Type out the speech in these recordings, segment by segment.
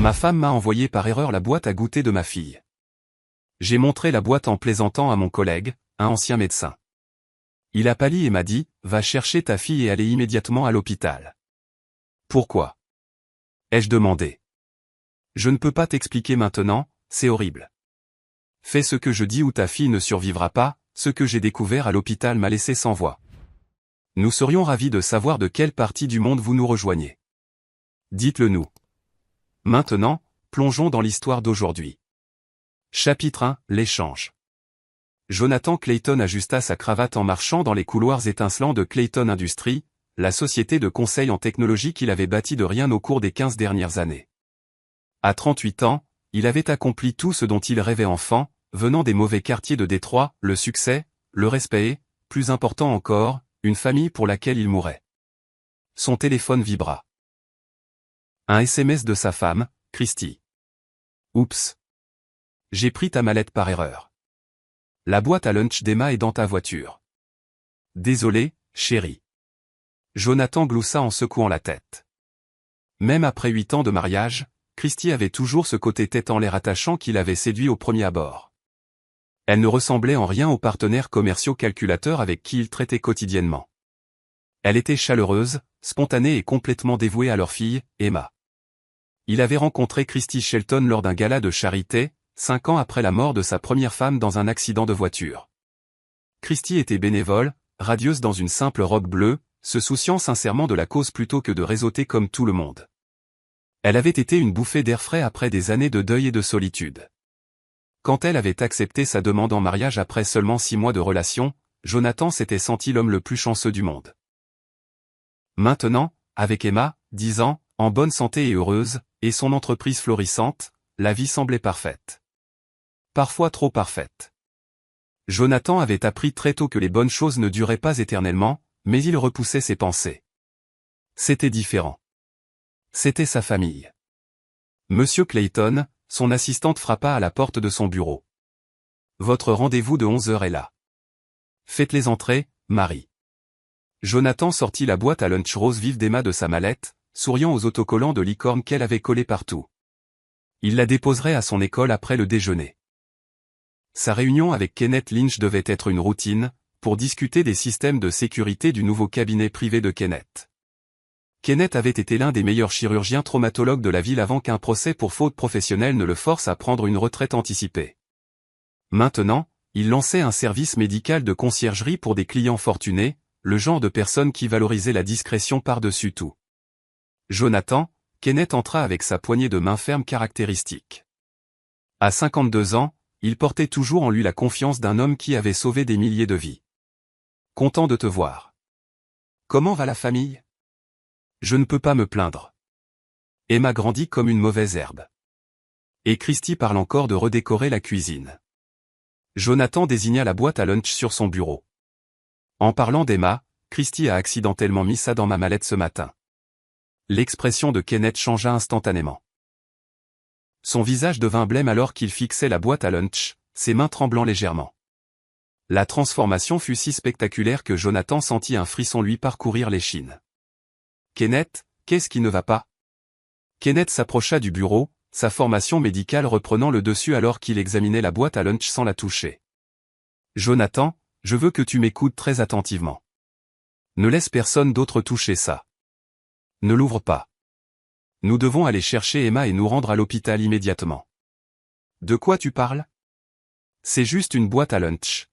Ma femme m'a envoyé par erreur la boîte à goûter de ma fille. J'ai montré la boîte en plaisantant à mon collègue, un ancien médecin. Il a pâli et m'a dit, va chercher ta fille et allez immédiatement à l'hôpital. Pourquoi? Ai-je demandé. Je ne peux pas t'expliquer maintenant, c'est horrible. Fais ce que je dis ou ta fille ne survivra pas, ce que j'ai découvert à l'hôpital m'a laissé sans voix. Nous serions ravis de savoir de quelle partie du monde vous nous rejoignez. Dites-le nous. Maintenant, plongeons dans l'histoire d'aujourd'hui. Chapitre 1, l'échange. Jonathan Clayton ajusta sa cravate en marchant dans les couloirs étincelants de Clayton Industries, la société de conseil en technologie qu'il avait bâtie de rien au cours des 15 dernières années. À 38 ans, il avait accompli tout ce dont il rêvait enfant, venant des mauvais quartiers de Détroit, le succès, le respect et, plus important encore, une famille pour laquelle il mourait. Son téléphone vibra. Un SMS de sa femme, Christy. Oups. J'ai pris ta mallette par erreur. La boîte à lunch d'Emma est dans ta voiture. Désolé, chérie. Jonathan gloussa en secouant la tête. Même après 8 ans de mariage, Christy avait toujours ce côté tête en l'air attachant qui l'avait séduit au premier abord. Elle ne ressemblait en rien aux partenaires commerciaux calculateurs avec qui il traitait quotidiennement. Elle était chaleureuse, spontanée et complètement dévouée à leur fille, Emma. Il avait rencontré Christy Shelton lors d'un gala de charité, 5 ans après la mort de sa première femme dans un accident de voiture. Christy était bénévole, radieuse dans une simple robe bleue, se souciant sincèrement de la cause plutôt que de réseauter comme tout le monde. Elle avait été une bouffée d'air frais après des années de deuil et de solitude. Quand elle avait accepté sa demande en mariage après seulement 6 mois de relation, Jonathan s'était senti l'homme le plus chanceux du monde. Maintenant, avec Emma, 10 ans, en bonne santé et heureuse, et son entreprise florissante, la vie semblait parfaite. Parfois trop parfaite. Jonathan avait appris très tôt que les bonnes choses ne duraient pas éternellement, mais il repoussait ses pensées. C'était différent. C'était sa famille. Monsieur Clayton, son assistante frappa à la porte de son bureau. Votre rendez-vous de 11 heures est là. Faites-les entrer, Marie. Jonathan sortit la boîte à lunch rose vive d'Emma de sa mallette, souriant aux autocollants de licorne qu'elle avait collés partout. Il la déposerait à son école après le déjeuner. Sa réunion avec Kenneth Lynch devait être une routine, pour discuter des systèmes de sécurité du nouveau cabinet privé de Kenneth. Kenneth avait été l'un des meilleurs chirurgiens traumatologues de la ville avant qu'un procès pour faute professionnelle ne le force à prendre une retraite anticipée. Maintenant, il lançait un service médical de conciergerie pour des clients fortunés, le genre de personnes qui valorisaient la discrétion par-dessus tout. Jonathan, Kenneth entra avec sa poignée de main ferme caractéristique. À 52 ans, il portait toujours en lui la confiance d'un homme qui avait sauvé des milliers de vies. Content de te voir. Comment va la famille? Je ne peux pas me plaindre. Emma grandit comme une mauvaise herbe. Et Christy parle encore de redécorer la cuisine. Jonathan désigna la boîte à lunch sur son bureau. En parlant d'Emma, Christy a accidentellement mis ça dans ma mallette ce matin. L'expression de Kenneth changea instantanément. Son visage devint blême alors qu'il fixait la boîte à lunch, ses mains tremblant légèrement. La transformation fut si spectaculaire que Jonathan sentit un frisson lui parcourir l'échine. Kenneth, qu'est-ce qui ne va pas? Kenneth s'approcha du bureau, sa formation médicale reprenant le dessus alors qu'il examinait la boîte à lunch sans la toucher. Jonathan, je veux que tu m'écoutes très attentivement. Ne laisse personne d'autre toucher ça. Ne l'ouvre pas. Nous devons aller chercher Emma et nous rendre à l'hôpital immédiatement. De quoi tu parles? C'est juste une boîte à lunch.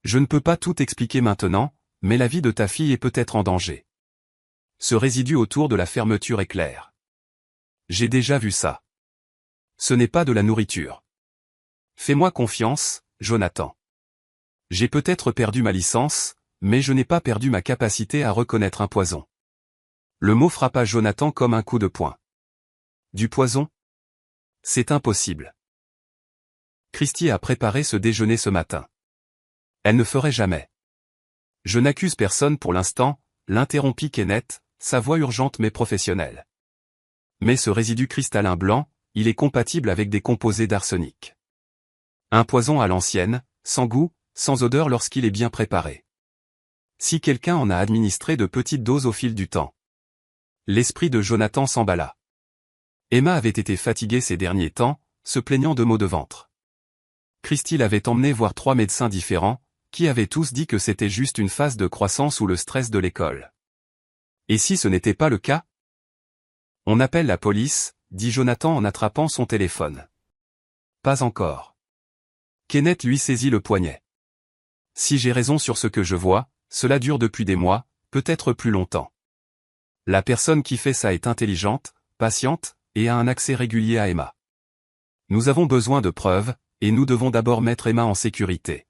Je ne peux pas tout expliquer maintenant, mais la vie de ta fille est peut-être en danger. Ce résidu autour de la fermeture est clair. J'ai déjà vu ça. Ce n'est pas de la nourriture. Fais-moi confiance, Jonathan. J'ai peut-être perdu ma licence, mais je n'ai pas perdu ma capacité à reconnaître un poison. Le mot frappa Jonathan comme un coup de poing. Du poison? C'est impossible. Christy a préparé ce déjeuner ce matin. Elle ne ferait jamais. Je n'accuse personne pour l'instant, l'interrompit Kenneth, sa voix urgente mais professionnelle. Mais ce résidu cristallin blanc, il est compatible avec des composés d'arsenic. Un poison à l'ancienne, sans goût, sans odeur lorsqu'il est bien préparé. Si quelqu'un en a administré de petites doses au fil du temps. L'esprit de Jonathan s'emballa. Emma avait été fatiguée ces derniers temps, se plaignant de maux de ventre. Christy l'avait emmenée voir 3 médecins différents, qui avaient tous dit que c'était juste une phase de croissance ou le stress de l'école. Et si ce n'était pas le cas? On appelle la police, dit Jonathan en attrapant son téléphone. Pas encore. Kenneth lui saisit le poignet. Si j'ai raison sur ce que je vois, cela dure depuis des mois, peut-être plus longtemps. La personne qui fait ça est intelligente, patiente, et a un accès régulier à Emma. Nous avons besoin de preuves, et nous devons d'abord mettre Emma en sécurité.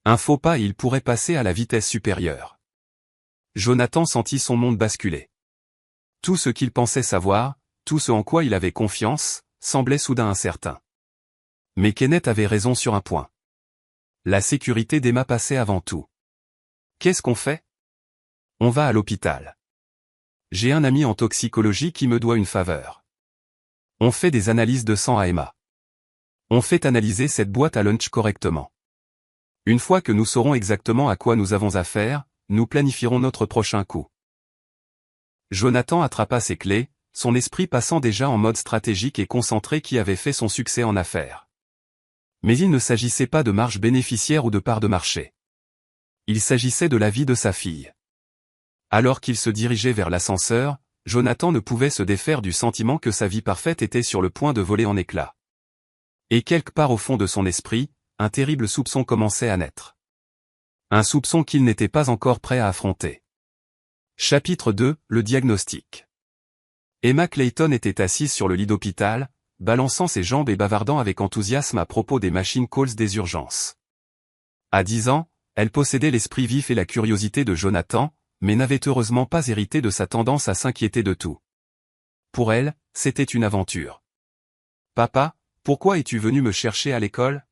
Un faux pas et il pourrait passer à la vitesse supérieure. Jonathan sentit son monde basculer. Tout ce qu'il pensait savoir, tout ce en quoi il avait confiance, semblait soudain incertain. Mais Kenneth avait raison sur un point. La sécurité d'Emma passait avant tout. Qu'est-ce qu'on fait? On va à l'hôpital. J'ai un ami en toxicologie qui me doit une faveur. On fait des analyses de sang à Emma. On fait analyser cette boîte à lunch correctement. Une fois que nous saurons exactement à quoi nous avons affaire, nous planifierons notre prochain coup. Jonathan attrapa ses clés, son esprit passant déjà en mode stratégique et concentré qui avait fait son succès en affaires. Mais il ne s'agissait pas de marge bénéficiaire ou de part de marché. Il s'agissait de la vie de sa fille. Alors qu'il se dirigeait vers l'ascenseur, Jonathan ne pouvait se défaire du sentiment que sa vie parfaite était sur le point de voler en éclats. Et quelque part au fond de son esprit, un terrible soupçon commençait à naître. Un soupçon qu'il n'était pas encore prêt à affronter. Chapitre 2, le diagnostic. Emma Clayton était assise sur le lit d'hôpital, balançant ses jambes et bavardant avec enthousiasme à propos des machine calls des urgences. À 10 ans, elle possédait l'esprit vif et la curiosité de Jonathan, mais n'avait heureusement pas hérité de sa tendance à s'inquiéter de tout. Pour elle, c'était une aventure. « Papa, pourquoi es-tu venu me chercher à l'école ?»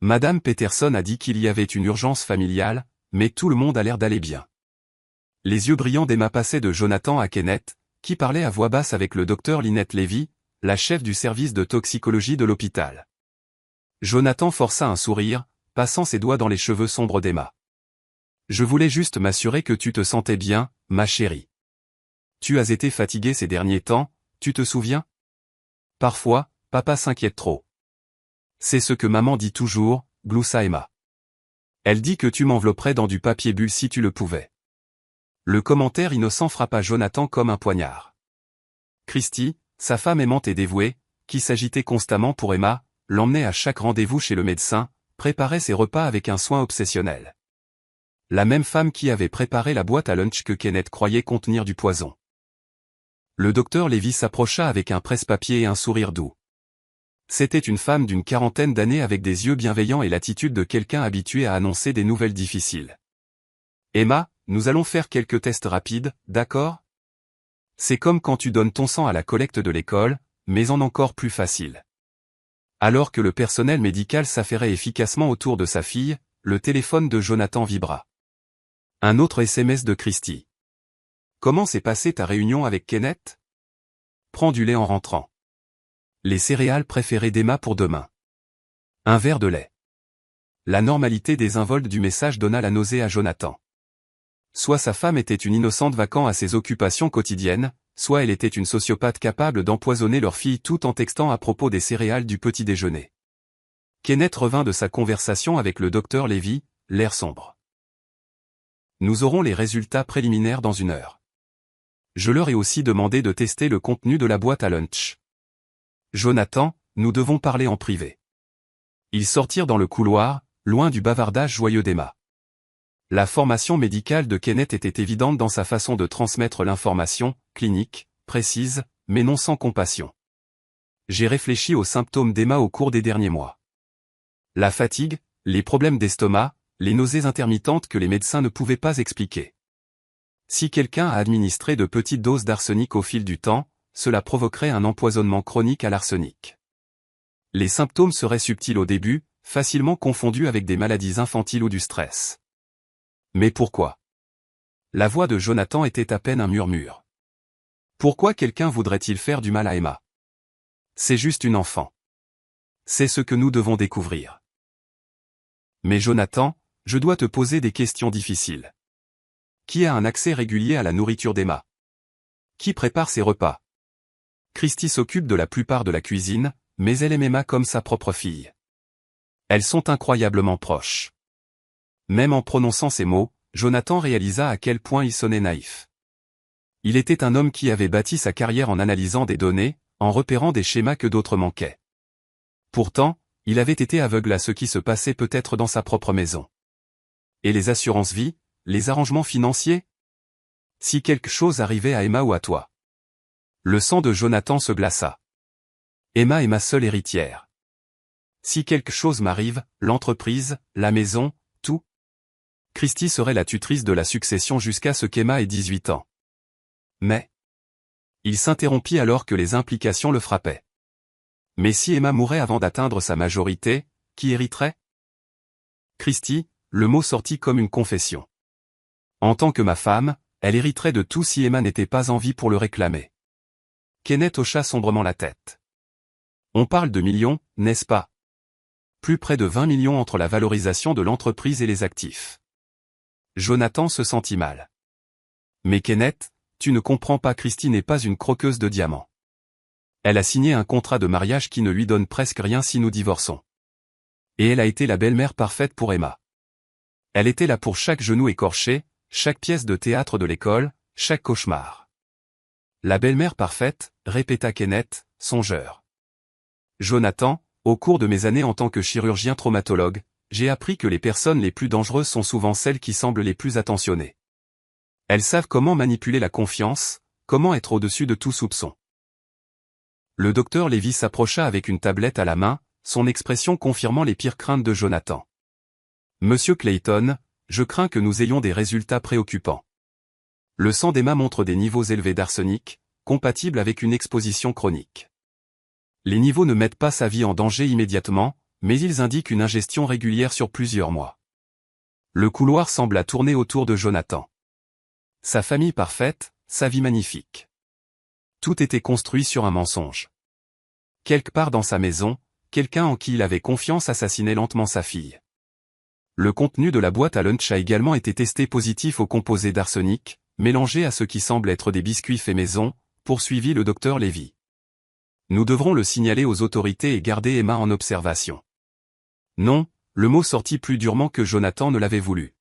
Madame Peterson a dit qu'il y avait une urgence familiale, mais tout le monde a l'air d'aller bien. Les yeux brillants d'Emma passaient de Jonathan à Kenneth, qui parlait à voix basse avec le docteur Lynette Levy, la chef du service de toxicologie de l'hôpital. Jonathan força un sourire, passant ses doigts dans les cheveux sombres d'Emma. « Je voulais juste m'assurer que tu te sentais bien, ma chérie. Tu as été fatiguée ces derniers temps, tu te souviens? Parfois, papa s'inquiète trop. C'est ce que maman dit toujours, gloussa Emma. Elle dit que tu m'envelopperais dans du papier bulle si tu le pouvais. » Le commentaire innocent frappa Jonathan comme un poignard. Christy, sa femme aimante et dévouée, qui s'agitait constamment pour Emma, l'emmenait à chaque rendez-vous chez le médecin, préparait ses repas avec un soin obsessionnel. La même femme qui avait préparé la boîte à lunch que Kenneth croyait contenir du poison. Le docteur Levy s'approcha avec un presse-papier et un sourire doux. C'était une femme d'une 40aine d'années avec des yeux bienveillants et l'attitude de quelqu'un habitué à annoncer des nouvelles difficiles. « Emma, nous allons faire quelques tests rapides, d'accord? C'est comme quand tu donnes ton sang à la collecte de l'école, mais en encore plus facile. » Alors que le personnel médical s'affairait efficacement autour de sa fille, le téléphone de Jonathan vibra. Un autre SMS de Christy. « Comment s'est passée ta réunion avec Kenneth? Prends du lait en rentrant. Les céréales préférées d'Emma pour demain. Un verre de lait. » La normalité désinvolte du message donna la nausée à Jonathan. Soit sa femme était une innocente vaquant à ses occupations quotidiennes, soit elle était une sociopathe capable d'empoisonner leur fille tout en textant à propos des céréales du petit déjeuner. Kenneth revint de sa conversation avec le docteur Levy, l'air sombre. « Nous aurons les résultats préliminaires dans 1 heure. Je leur ai aussi demandé de tester le contenu de la boîte à lunch. Jonathan, nous devons parler en privé. » Ils sortirent dans le couloir, loin du bavardage joyeux d'Emma. La formation médicale de Kenneth était évidente dans sa façon de transmettre l'information, clinique, précise, mais non sans compassion. J'ai réfléchi aux symptômes d'Emma au cours des derniers mois. La fatigue, les problèmes d'estomac, les nausées intermittentes que les médecins ne pouvaient pas expliquer. Si quelqu'un a administré de petites doses d'arsenic au fil du temps, cela provoquerait un empoisonnement chronique à l'arsenic. Les symptômes seraient subtils au début, facilement confondus avec des maladies infantiles ou du stress. Mais pourquoi? La voix de Jonathan était à peine un murmure. Pourquoi quelqu'un voudrait-il faire du mal à Emma? C'est juste une enfant. C'est ce que nous devons découvrir. Mais Jonathan, je dois te poser des questions difficiles. Qui a un accès régulier à la nourriture d'Emma? Qui prépare ses repas? Christy s'occupe de la plupart de la cuisine, mais elle aime Emma comme sa propre fille. Elles sont incroyablement proches. Même en prononçant ces mots, Jonathan réalisa à quel point il sonnait naïf. Il était un homme qui avait bâti sa carrière en analysant des données, en repérant des schémas que d'autres manquaient. Pourtant, il avait été aveugle à ce qui se passait peut-être dans sa propre maison. Et les assurances vie, les arrangements financiers? Si quelque chose arrivait à Emma ou à toi. Le sang de Jonathan se glaça. Emma est ma seule héritière. Si quelque chose m'arrive, l'entreprise, la maison, tout. Christy serait la tutrice de la succession jusqu'à ce qu'Emma ait 18 ans. Mais... Il s'interrompit alors que les implications le frappaient. Mais si Emma mourait avant d'atteindre sa majorité, qui hériterait? Christy, le mot sortit comme une confession. En tant que ma femme, elle hériterait de tout si Emma n'était pas en vie pour le réclamer. Kenneth hocha sombrement la tête. On parle de millions, n'est-ce pas? Plus près de 20 millions entre la valorisation de l'entreprise et les actifs. Jonathan se sentit mal. Mais Kenneth, tu ne comprends pas, Christy n'est pas une croqueuse de diamants. Elle a signé un contrat de mariage qui ne lui donne presque rien si nous divorçons. Et elle a été la belle-mère parfaite pour Emma. Elle était là pour chaque genou écorché, chaque pièce de théâtre de l'école, chaque cauchemar. La belle-mère parfaite, répéta Kenneth, songeur. Jonathan, au cours de mes années en tant que chirurgien traumatologue, j'ai appris que les personnes les plus dangereuses sont souvent celles qui semblent les plus attentionnées. Elles savent comment manipuler la confiance, comment être au-dessus de tout soupçon. Le docteur Lévy s'approcha avec une tablette à la main, son expression confirmant les pires craintes de Jonathan. Monsieur Clayton, je crains que nous ayons des résultats préoccupants. Le sang d'Emma montre des niveaux élevés d'arsenic, compatibles avec une exposition chronique. Les niveaux ne mettent pas sa vie en danger immédiatement, mais ils indiquent une ingestion régulière sur plusieurs mois. Le couloir sembla tourner autour de Jonathan. Sa famille parfaite, sa vie magnifique. Tout était construit sur un mensonge. Quelque part dans sa maison, quelqu'un en qui il avait confiance assassinait lentement sa fille. Le contenu de la boîte à lunch a également été testé positif au composé d'arsenic, mélangé à ce qui semble être des biscuits faits maison, poursuivit le docteur Lévy. Nous devrons le signaler aux autorités et garder Emma en observation. Non, le mot sortit plus durement que Jonathan ne l'avait voulu.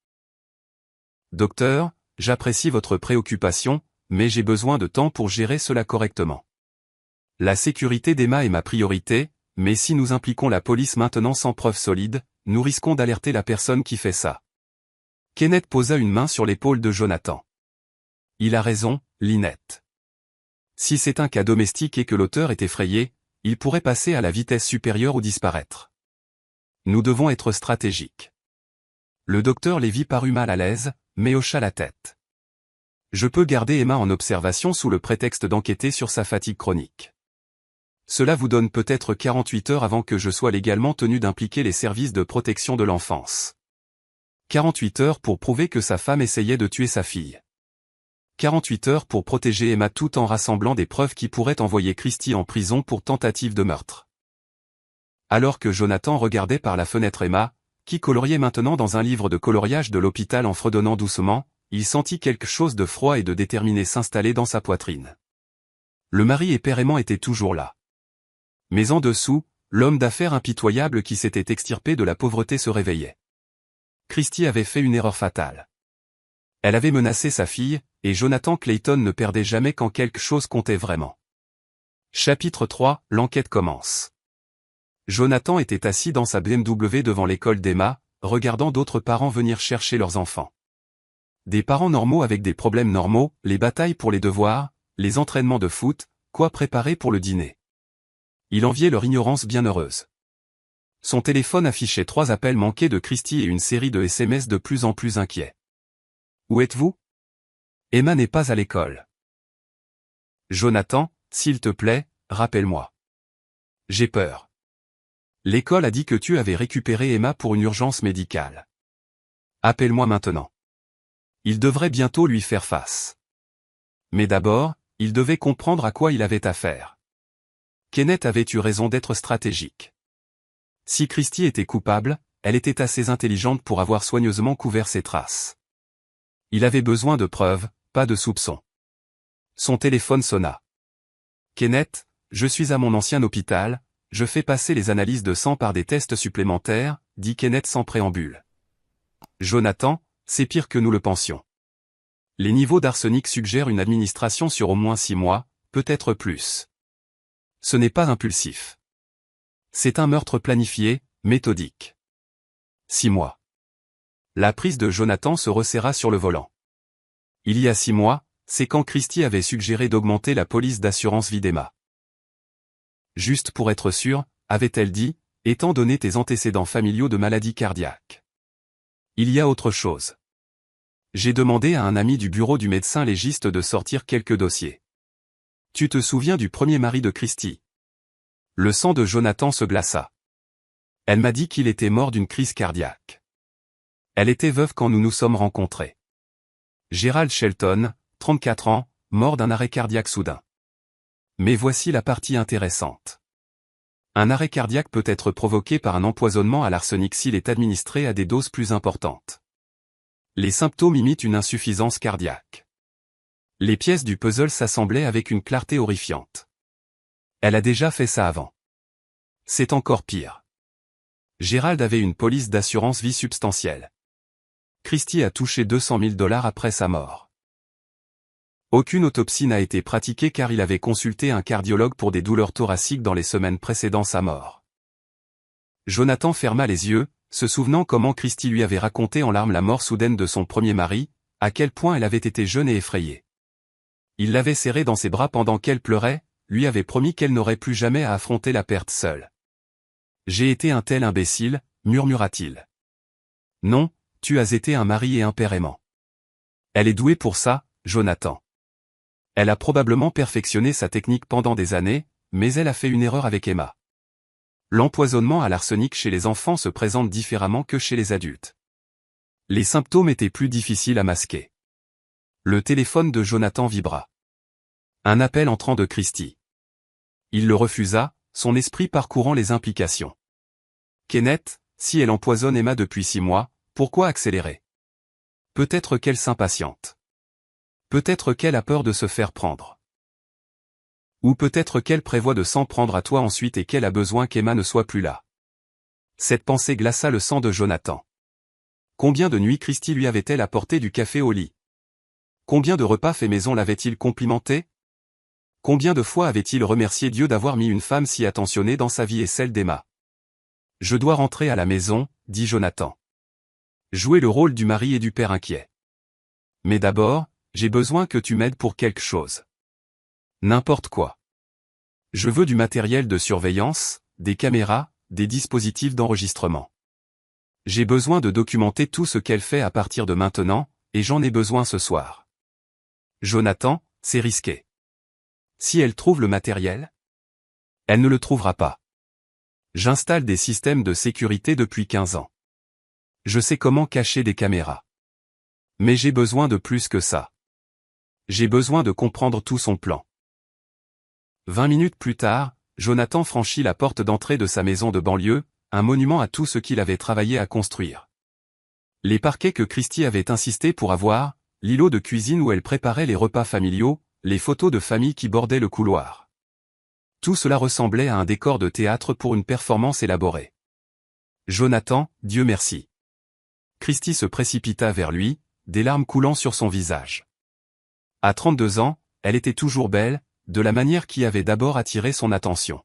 Docteur, j'apprécie votre préoccupation, mais j'ai besoin de temps pour gérer cela correctement. La sécurité d'Emma est ma priorité, mais si nous impliquons la police maintenant sans preuve solide, nous risquons d'alerter la personne qui fait ça. Kenneth posa une main sur l'épaule de Jonathan. Il a raison, Lynette. Si c'est un cas domestique et que l'auteur est effrayé, il pourrait passer à la vitesse supérieure ou disparaître. Nous devons être stratégiques. Le docteur Lévy parut mal à l'aise, mais hocha la tête. Je peux garder Emma en observation sous le prétexte d'enquêter sur sa fatigue chronique. Cela vous donne peut-être 48 heures avant que je sois légalement tenu d'impliquer les services de protection de l'enfance. 48 heures pour prouver que sa femme essayait de tuer sa fille. 48 heures pour protéger Emma tout en rassemblant des preuves qui pourraient envoyer Christy en prison pour tentative de meurtre. Alors que Jonathan regardait par la fenêtre Emma, qui coloriait maintenant dans un livre de coloriage de l'hôpital en fredonnant doucement, il sentit quelque chose de froid et de déterminé s'installer dans sa poitrine. Le mari épairément était toujours là. Mais en dessous, l'homme d'affaires impitoyable qui s'était extirpé de la pauvreté se réveillait. Christy avait fait une erreur fatale. Elle avait menacé sa fille, et Jonathan Clayton ne perdait jamais quand quelque chose comptait vraiment. Chapitre 3, l'enquête commence. Jonathan était assis dans sa BMW devant l'école d'Emma, regardant d'autres parents venir chercher leurs enfants. Des parents normaux avec des problèmes normaux, les batailles pour les devoirs, les entraînements de foot, quoi préparer pour le dîner. Il enviait leur ignorance bienheureuse. Son téléphone affichait 3 appels manqués de Christy et une série de SMS de plus en plus inquiets. Où êtes-vous? Emma n'est pas à l'école. Jonathan, s'il te plaît, rappelle-moi. J'ai peur. L'école a dit que tu avais récupéré Emma pour une urgence médicale. Appelle-moi maintenant. Il devrait bientôt lui faire face. Mais d'abord, il devait comprendre à quoi il avait affaire. Kenneth avait eu raison d'être stratégique. Si Christy était coupable, elle était assez intelligente pour avoir soigneusement couvert ses traces. Il avait besoin de preuves, pas de soupçons. Son téléphone sonna. Kenneth, je suis à mon ancien hôpital, je fais passer les analyses de sang par des tests supplémentaires, dit Kenneth sans préambule. Jonathan, c'est pire que nous le pensions. Les niveaux d'arsenic suggèrent une administration sur au moins 6 mois, peut-être plus. Ce n'est pas impulsif. C'est un meurtre planifié, méthodique. 6 mois. La prise de Jonathan se resserra sur le volant. Il y a 6 mois, c'est quand Christy avait suggéré d'augmenter la police d'assurance vie d'Emma. Juste pour être sûr, avait-elle dit, étant donné tes antécédents familiaux de maladie cardiaque. Il y a autre chose. J'ai demandé à un ami du bureau du médecin légiste de sortir quelques dossiers. Tu te souviens du premier mari de Christy? Le sang de Jonathan se glaça. Elle m'a dit qu'il était mort d'une crise cardiaque. Elle était veuve quand nous nous sommes rencontrés. Gerald Shelton, 34 ans, mort d'un arrêt cardiaque soudain. Mais voici la partie intéressante. Un arrêt cardiaque peut être provoqué par un empoisonnement à l'arsenic s'il est administré à des doses plus importantes. Les symptômes imitent une insuffisance cardiaque. Les pièces du puzzle s'assemblaient avec une clarté horrifiante. Elle a déjà fait ça avant. C'est encore pire. Gerald avait une police d'assurance vie substantielle. Christy a touché $200 000 après sa mort. Aucune autopsie n'a été pratiquée car il avait consulté un cardiologue pour des douleurs thoraciques dans les semaines précédant sa mort. Jonathan ferma les yeux, se souvenant comment Christy lui avait raconté en larmes la mort soudaine de son premier mari, à quel point elle avait été jeune et effrayée. Il l'avait serrée dans ses bras pendant qu'elle pleurait, lui avait promis qu'elle n'aurait plus jamais à affronter la perte seule. « J'ai été un tel imbécile, murmura-t-il. Non, tu as été un mari et un père aimant. Elle est douée pour ça, Jonathan. Elle a probablement perfectionné sa technique pendant des années, mais elle a fait une erreur avec Emma. L'empoisonnement à l'arsenic chez les enfants se présente différemment que chez les adultes. Les symptômes étaient plus difficiles à masquer. Le téléphone de Jonathan vibra. Un appel entrant de Christy. Il le refusa, son esprit parcourant les implications. Kenneth, si elle empoisonne Emma depuis 6 mois, pourquoi accélérer? Peut-être qu'elle s'impatiente. Peut-être qu'elle a peur de se faire prendre. Ou peut-être qu'elle prévoit de s'en prendre à toi ensuite et qu'elle a besoin qu'Emma ne soit plus là. Cette pensée glaça le sang de Jonathan. Combien de nuits Christy lui avait-elle apporté du café au lit? Combien de repas faits maison l'avait-il complimenté? Combien de fois avait-il remercié Dieu d'avoir mis une femme si attentionnée dans sa vie et celle d'Emma? Je dois rentrer à la maison, dit Jonathan. Jouer le rôle du mari et du père inquiet. Mais d'abord, j'ai besoin que tu m'aides pour quelque chose. N'importe quoi. Je veux du matériel de surveillance, des caméras, des dispositifs d'enregistrement. J'ai besoin de documenter tout ce qu'elle fait à partir de maintenant, et j'en ai besoin ce soir. Jonathan, c'est risqué. Si elle trouve le matériel? Elle ne le trouvera pas. J'installe des systèmes de sécurité depuis 15 ans. Je sais comment cacher des caméras. Mais j'ai besoin de plus que ça. J'ai besoin de comprendre tout son plan. 20 minutes plus tard, Jonathan franchit la porte d'entrée de sa maison de banlieue, un monument à tout ce qu'il avait travaillé à construire. Les parquets que Christy avait insisté pour avoir, l'îlot de cuisine où elle préparait les repas familiaux, les photos de famille qui bordaient le couloir. Tout cela ressemblait à un décor de théâtre pour une performance élaborée. Jonathan, Dieu merci. Christy se précipita vers lui, des larmes coulant sur son visage. À 32 ans, elle était toujours belle, de la manière qui avait d'abord attiré son attention.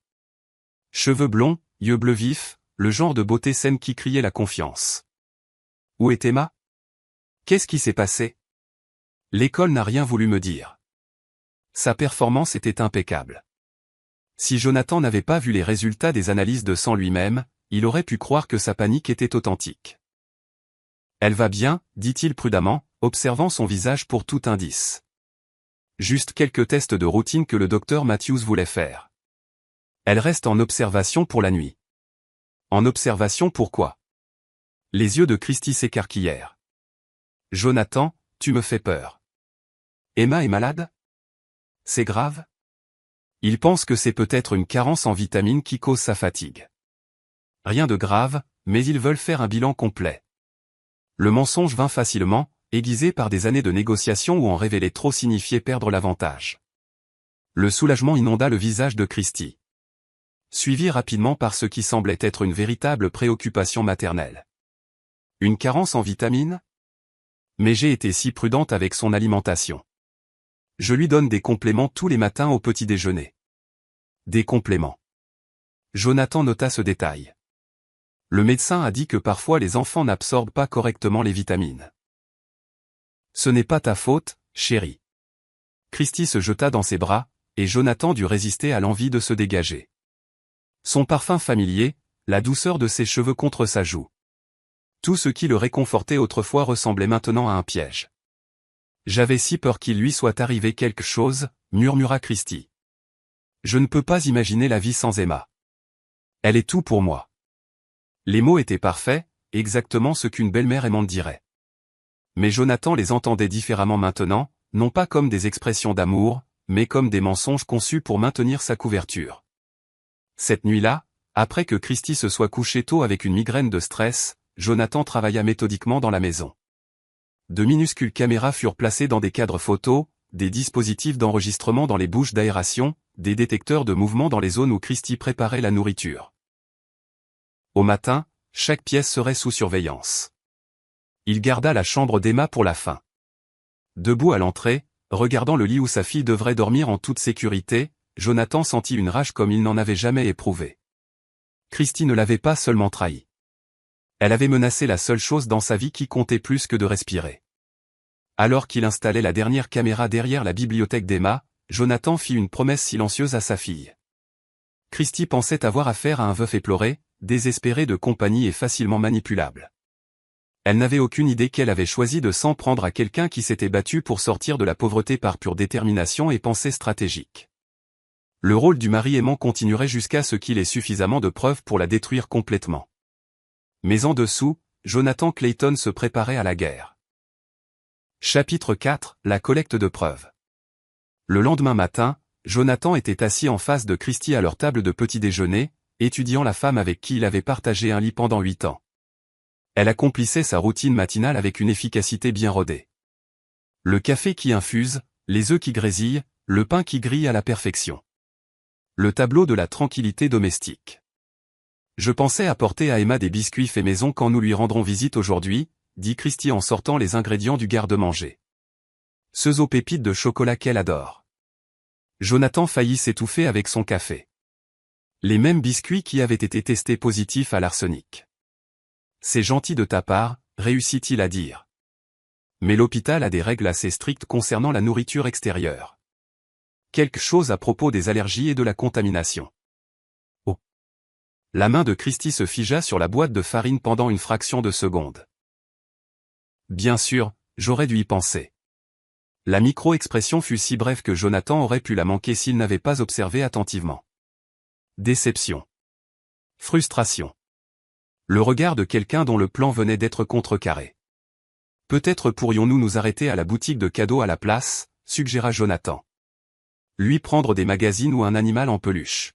Cheveux blonds, yeux bleus vifs, le genre de beauté saine qui criait la confiance. Où est Emma? Qu'est-ce qui s'est passé? L'école n'a rien voulu me dire. Sa performance était impeccable. Si Jonathan n'avait pas vu les résultats des analyses de sang lui-même, il aurait pu croire que sa panique était authentique. Elle va bien, dit-il prudemment, observant son visage pour tout indice. Juste quelques tests de routine que le docteur Matthews voulait faire. Elle reste en observation pour la nuit. En observation pourquoi? Les yeux de Christy s'écarquillèrent. Jonathan, tu me fais peur. Emma est malade? C'est grave? Il pense que c'est peut-être une carence en vitamines qui cause sa fatigue. Rien de grave, mais ils veulent faire un bilan complet. Le mensonge vint facilement, aiguisé par des années de négociations où en révéler trop signifiait perdre l'avantage. Le soulagement inonda le visage de Christy, suivi rapidement par ce qui semblait être une véritable préoccupation maternelle. Une carence en vitamines? Mais j'ai été si prudente avec son alimentation. Je lui donne des compléments tous les matins au petit déjeuner. Des compléments. Jonathan nota ce détail. Le médecin a dit que parfois les enfants n'absorbent pas correctement les vitamines. Ce n'est pas ta faute, chérie. Christy se jeta dans ses bras, et Jonathan dut résister à l'envie de se dégager. Son parfum familier, la douceur de ses cheveux contre sa joue. Tout ce qui le réconfortait autrefois ressemblait maintenant à un piège. J'avais si peur qu'il lui soit arrivé quelque chose, murmura Christy. Je ne peux pas imaginer la vie sans Emma. Elle est tout pour moi. Les mots étaient parfaits, exactement ce qu'une belle-mère aimante dirait. Mais Jonathan les entendait différemment maintenant, non pas comme des expressions d'amour, mais comme des mensonges conçus pour maintenir sa couverture. Cette nuit-là, après que Christy se soit couchée tôt avec une migraine de stress, Jonathan travailla méthodiquement dans la maison. De minuscules caméras furent placées dans des cadres photos, des dispositifs d'enregistrement dans les bouches d'aération, des détecteurs de mouvement dans les zones où Christy préparait la nourriture. Au matin, chaque pièce serait sous surveillance. Il garda la chambre d'Emma pour la fin. Debout à l'entrée, regardant le lit où sa fille devrait dormir en toute sécurité, Jonathan sentit une rage comme il n'en avait jamais éprouvé. Christy ne l'avait pas seulement trahi. Elle avait menacé la seule chose dans sa vie qui comptait plus que de respirer. Alors qu'il installait la dernière caméra derrière la bibliothèque d'Emma, Jonathan fit une promesse silencieuse à sa fille. Christy pensait avoir affaire à un veuf éploré, désespéré de compagnie et facilement manipulable. Elle n'avait aucune idée qu'elle avait choisi de s'en prendre à quelqu'un qui s'était battu pour sortir de la pauvreté par pure détermination et pensée stratégique. Le rôle du mari aimant continuerait jusqu'à ce qu'il ait suffisamment de preuves pour la détruire complètement. Mais en dessous, Jonathan Clayton se préparait à la guerre. Chapitre 4, la collecte de preuves. Le lendemain matin, Jonathan était assis en face de Christy à leur table de petit déjeuner, étudiant la femme avec qui il avait partagé un lit pendant 8 ans. Elle accomplissait sa routine matinale avec une efficacité bien rodée. Le café qui infuse, les œufs qui grésillent, le pain qui grille à la perfection. Le tableau de la tranquillité domestique. Je pensais apporter à Emma des biscuits faits maison quand nous lui rendrons visite aujourd'hui, dit Christy en sortant les ingrédients du garde-manger. Ceux aux pépites de chocolat qu'elle adore. Jonathan faillit s'étouffer avec son café. Les mêmes biscuits qui avaient été testés positifs à l'arsenic. C'est gentil de ta part, réussit-il à dire. Mais l'hôpital a des règles assez strictes concernant la nourriture extérieure. Quelque chose à propos des allergies et de la contamination. Oh. La main de Christy se figea sur la boîte de farine pendant une fraction de seconde. Bien sûr, j'aurais dû y penser. La micro-expression fut si brève que Jonathan aurait pu la manquer s'il n'avait pas observé attentivement. Déception. Frustration. Le regard de quelqu'un dont le plan venait d'être contrecarré. Peut-être pourrions-nous nous arrêter à la boutique de cadeaux à la place, suggéra Jonathan. Lui prendre des magazines ou un animal en peluche.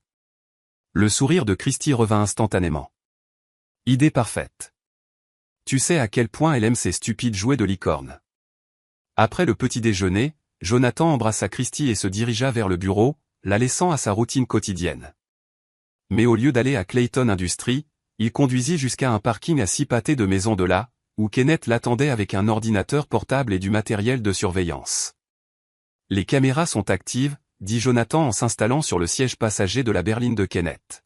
Le sourire de Christy revint instantanément. Idée parfaite. Tu sais à quel point elle aime ces stupides jouets de licorne. Après le petit déjeuner, Jonathan embrassa Christy et se dirigea vers le bureau, la laissant à sa routine quotidienne. Mais au lieu d'aller à Clayton Industries, il conduisit jusqu'à un parking à 6 pâtés de maison de là, où Kenneth l'attendait avec un ordinateur portable et du matériel de surveillance. Les caméras sont actives, dit Jonathan en s'installant sur le siège passager de la berline de Kenneth.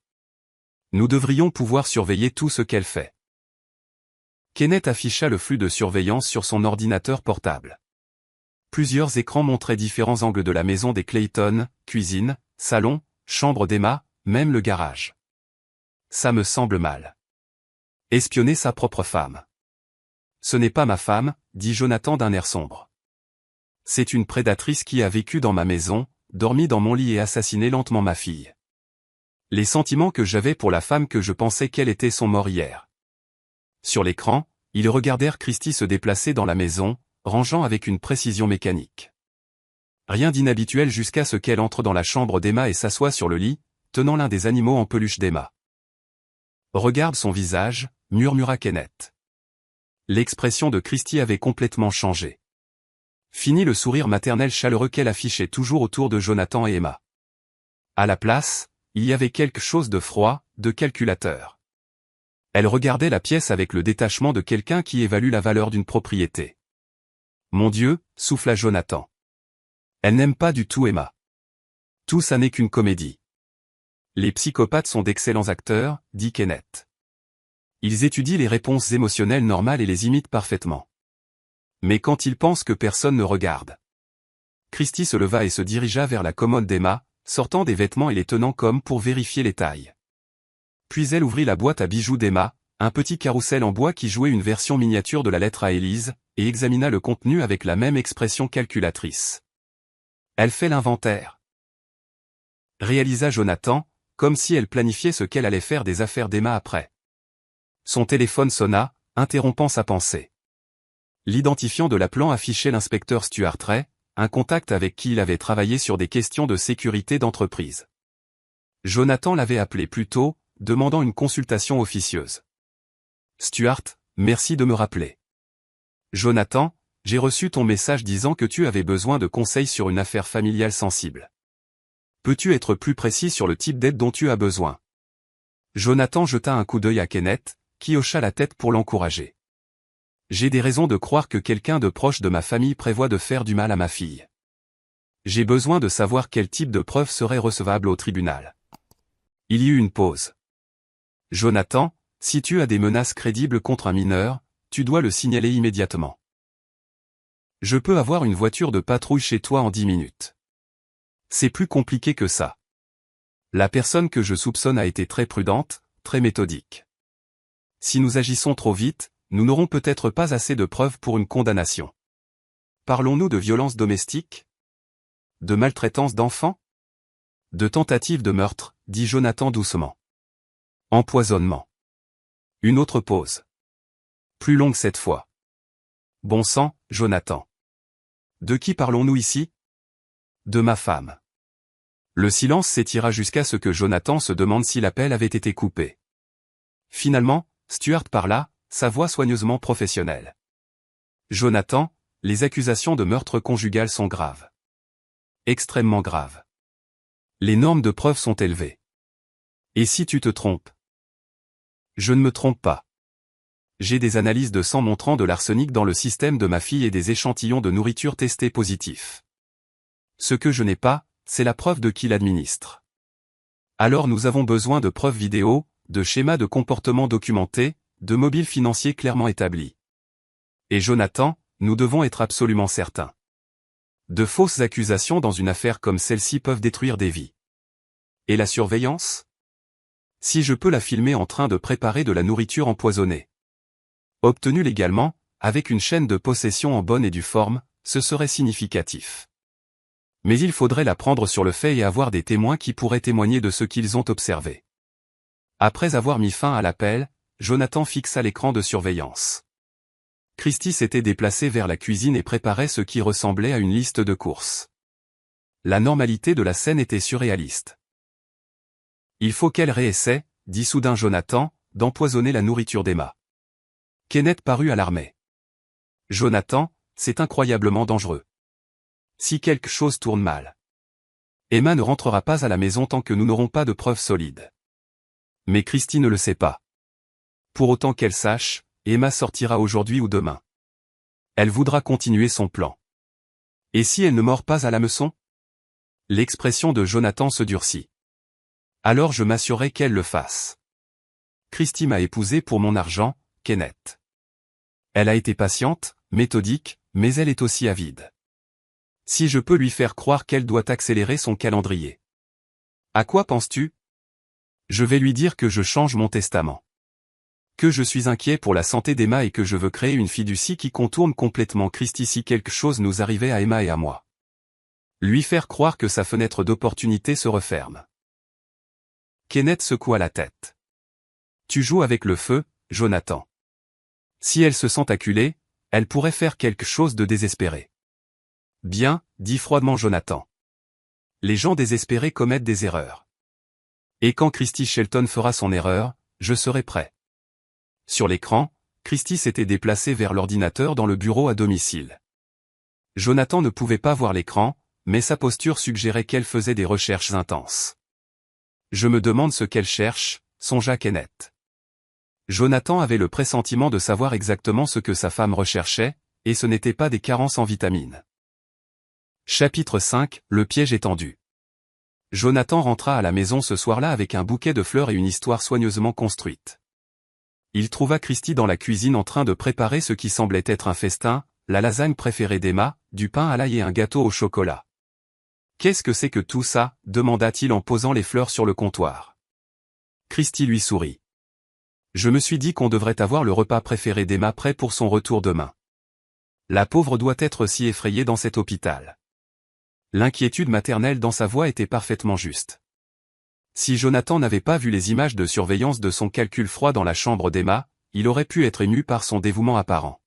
Nous devrions pouvoir surveiller tout ce qu'elle fait. Kenneth afficha le flux de surveillance sur son ordinateur portable. Plusieurs écrans montraient différents angles de la maison des Clayton, cuisine, salon, chambre d'Emma, même le garage. Ça me semble mal. Espionner sa propre femme. Ce n'est pas ma femme, dit Jonathan d'un air sombre. C'est une prédatrice qui a vécu dans ma maison, dormi dans mon lit et assassiné lentement ma fille. Les sentiments que j'avais pour la femme que je pensais qu'elle était sont morts hier. Sur l'écran, ils regardèrent Christy se déplacer dans la maison, rangeant avec une précision mécanique. Rien d'inhabituel jusqu'à ce qu'elle entre dans la chambre d'Emma et s'assoie sur le lit, tenant l'un des animaux en peluche d'Emma. Regarde son visage, murmura Kenneth. L'expression de Christy avait complètement changé. Fini le sourire maternel chaleureux qu'elle affichait toujours autour de Jonathan et Emma. À la place, il y avait quelque chose de froid, de calculateur. Elle regardait la pièce avec le détachement de quelqu'un qui évalue la valeur d'une propriété. Mon Dieu, souffla Jonathan. Elle n'aime pas du tout Emma. Tout ça n'est qu'une comédie. Les psychopathes sont d'excellents acteurs, dit Kenneth. Ils étudient les réponses émotionnelles normales et les imitent parfaitement. Mais quand ils pensent que personne ne regarde. Christy se leva et se dirigea vers la commode d'Emma, sortant des vêtements et les tenant comme pour vérifier les tailles. Puis elle ouvrit la boîte à bijoux d'Emma, un petit carrousel en bois qui jouait une version miniature de la lettre à Élise, et examina le contenu avec la même expression calculatrice. Elle fait l'inventaire. Réalisa Jonathan, comme si elle planifiait ce qu'elle allait faire des affaires d'Emma après. Son téléphone sonna, interrompant sa pensée. L'identifiant de l'appelant affichait l'inspecteur Stuart Ray, un contact avec qui il avait travaillé sur des questions de sécurité d'entreprise. Jonathan l'avait appelé plus tôt, demandant une consultation officieuse. Stuart, merci de me rappeler. Jonathan, j'ai reçu ton message disant que tu avais besoin de conseils sur une affaire familiale sensible. Peux-tu être plus précis sur le type d'aide dont tu as besoin? Jonathan jeta un coup d'œil à Kenneth, qui hocha la tête pour l'encourager. J'ai des raisons de croire que quelqu'un de proche de ma famille prévoit de faire du mal à ma fille. J'ai besoin de savoir quel type de preuve serait recevable au tribunal. Il y eut une pause. Jonathan, si tu as des menaces crédibles contre un mineur, tu dois le signaler immédiatement. Je peux avoir une voiture de patrouille chez toi en 10 minutes. C'est plus compliqué que ça. La personne que je soupçonne a été très prudente, très méthodique. Si nous agissons trop vite, nous n'aurons peut-être pas assez de preuves pour une condamnation. Parlons-nous de violence domestique? De maltraitance d'enfants? De tentative de meurtre, dit Jonathan doucement. Empoisonnement. Une autre pause. Plus longue cette fois. Bon sang, Jonathan. De qui parlons-nous ici? De ma femme. Le silence s'étira jusqu'à ce que Jonathan se demande si l'appel avait été coupé. Finalement, Stuart parla, sa voix soigneusement professionnelle. Jonathan, les accusations de meurtre conjugal sont graves. Extrêmement graves. Les normes de preuve sont élevées. Et si tu te trompes? Je ne me trompe pas. J'ai des analyses de sang montrant de l'arsenic dans le système de ma fille et des échantillons de nourriture testés positifs. Ce que je n'ai pas, c'est la preuve de qui l'administre. Alors nous avons besoin de preuves vidéo, de schémas de comportement documentés, de mobiles financiers clairement établis. Et Jonathan, nous devons être absolument certains. De fausses accusations dans une affaire comme celle-ci peuvent détruire des vies. Et la surveillance? Si je peux la filmer en train de préparer de la nourriture empoisonnée. Obtenue légalement, avec une chaîne de possession en bonne et due forme, ce serait significatif. Mais il faudrait la prendre sur le fait et avoir des témoins qui pourraient témoigner de ce qu'ils ont observé. Après avoir mis fin à l'appel, Jonathan fixa l'écran de surveillance. Christy s'était déplacée vers la cuisine et préparait ce qui ressemblait à une liste de courses. La normalité de la scène était surréaliste. Il faut qu'elle réessaie, dit soudain Jonathan, d'empoisonner la nourriture d'Emma. Kenneth parut alarmé. Jonathan, c'est incroyablement dangereux. Si quelque chose tourne mal. Emma ne rentrera pas à la maison tant que nous n'aurons pas de preuves solides. Mais Christy ne le sait pas. Pour autant qu'elle sache, Emma sortira aujourd'hui ou demain. Elle voudra continuer son plan. Et si elle ne mord pas à l'hameçon? L'expression de Jonathan se durcit. Alors je m'assurerai qu'elle le fasse. Christy m'a épousé pour mon argent, Kenneth. Elle a été patiente, méthodique, mais elle est aussi avide. Si je peux lui faire croire qu'elle doit accélérer son calendrier. À quoi penses-tu? Je vais lui dire que je change mon testament. Que je suis inquiet pour la santé d'Emma et que je veux créer une fiducie qui contourne complètement Christy si quelque chose nous arrivait à Emma et à moi. Lui faire croire que sa fenêtre d'opportunité se referme. Kenneth secoua la tête. Tu joues avec le feu, Jonathan. Si elle se sent acculée, elle pourrait faire quelque chose de désespéré. Bien, dit froidement Jonathan. Les gens désespérés commettent des erreurs. Et quand Christy Shelton fera son erreur, je serai prêt. Sur l'écran, Christy s'était déplacée vers l'ordinateur dans le bureau à domicile. Jonathan ne pouvait pas voir l'écran, mais sa posture suggérait qu'elle faisait des recherches intenses. Je me demande ce qu'elle cherche, songea Kenneth. Jonathan avait le pressentiment de savoir exactement ce que sa femme recherchait, et ce n'était pas des carences en vitamines. Chapitre 5, le piège étendu. Jonathan rentra à la maison ce soir-là avec un bouquet de fleurs et une histoire soigneusement construite. Il trouva Christy dans la cuisine en train de préparer ce qui semblait être un festin, la lasagne préférée d'Emma, du pain à l'ail et un gâteau au chocolat. « Qu'est-ce que c'est que tout ça ?» demanda-t-il en posant les fleurs sur le comptoir. Christy lui sourit. « Je me suis dit qu'on devrait avoir le repas préféré d'Emma prêt pour son retour demain. La pauvre doit être si effrayée dans cet hôpital. » L'inquiétude maternelle dans sa voix était parfaitement juste. Si Jonathan n'avait pas vu les images de surveillance de son calcul froid dans la chambre d'Emma, il aurait pu être ému par son dévouement apparent.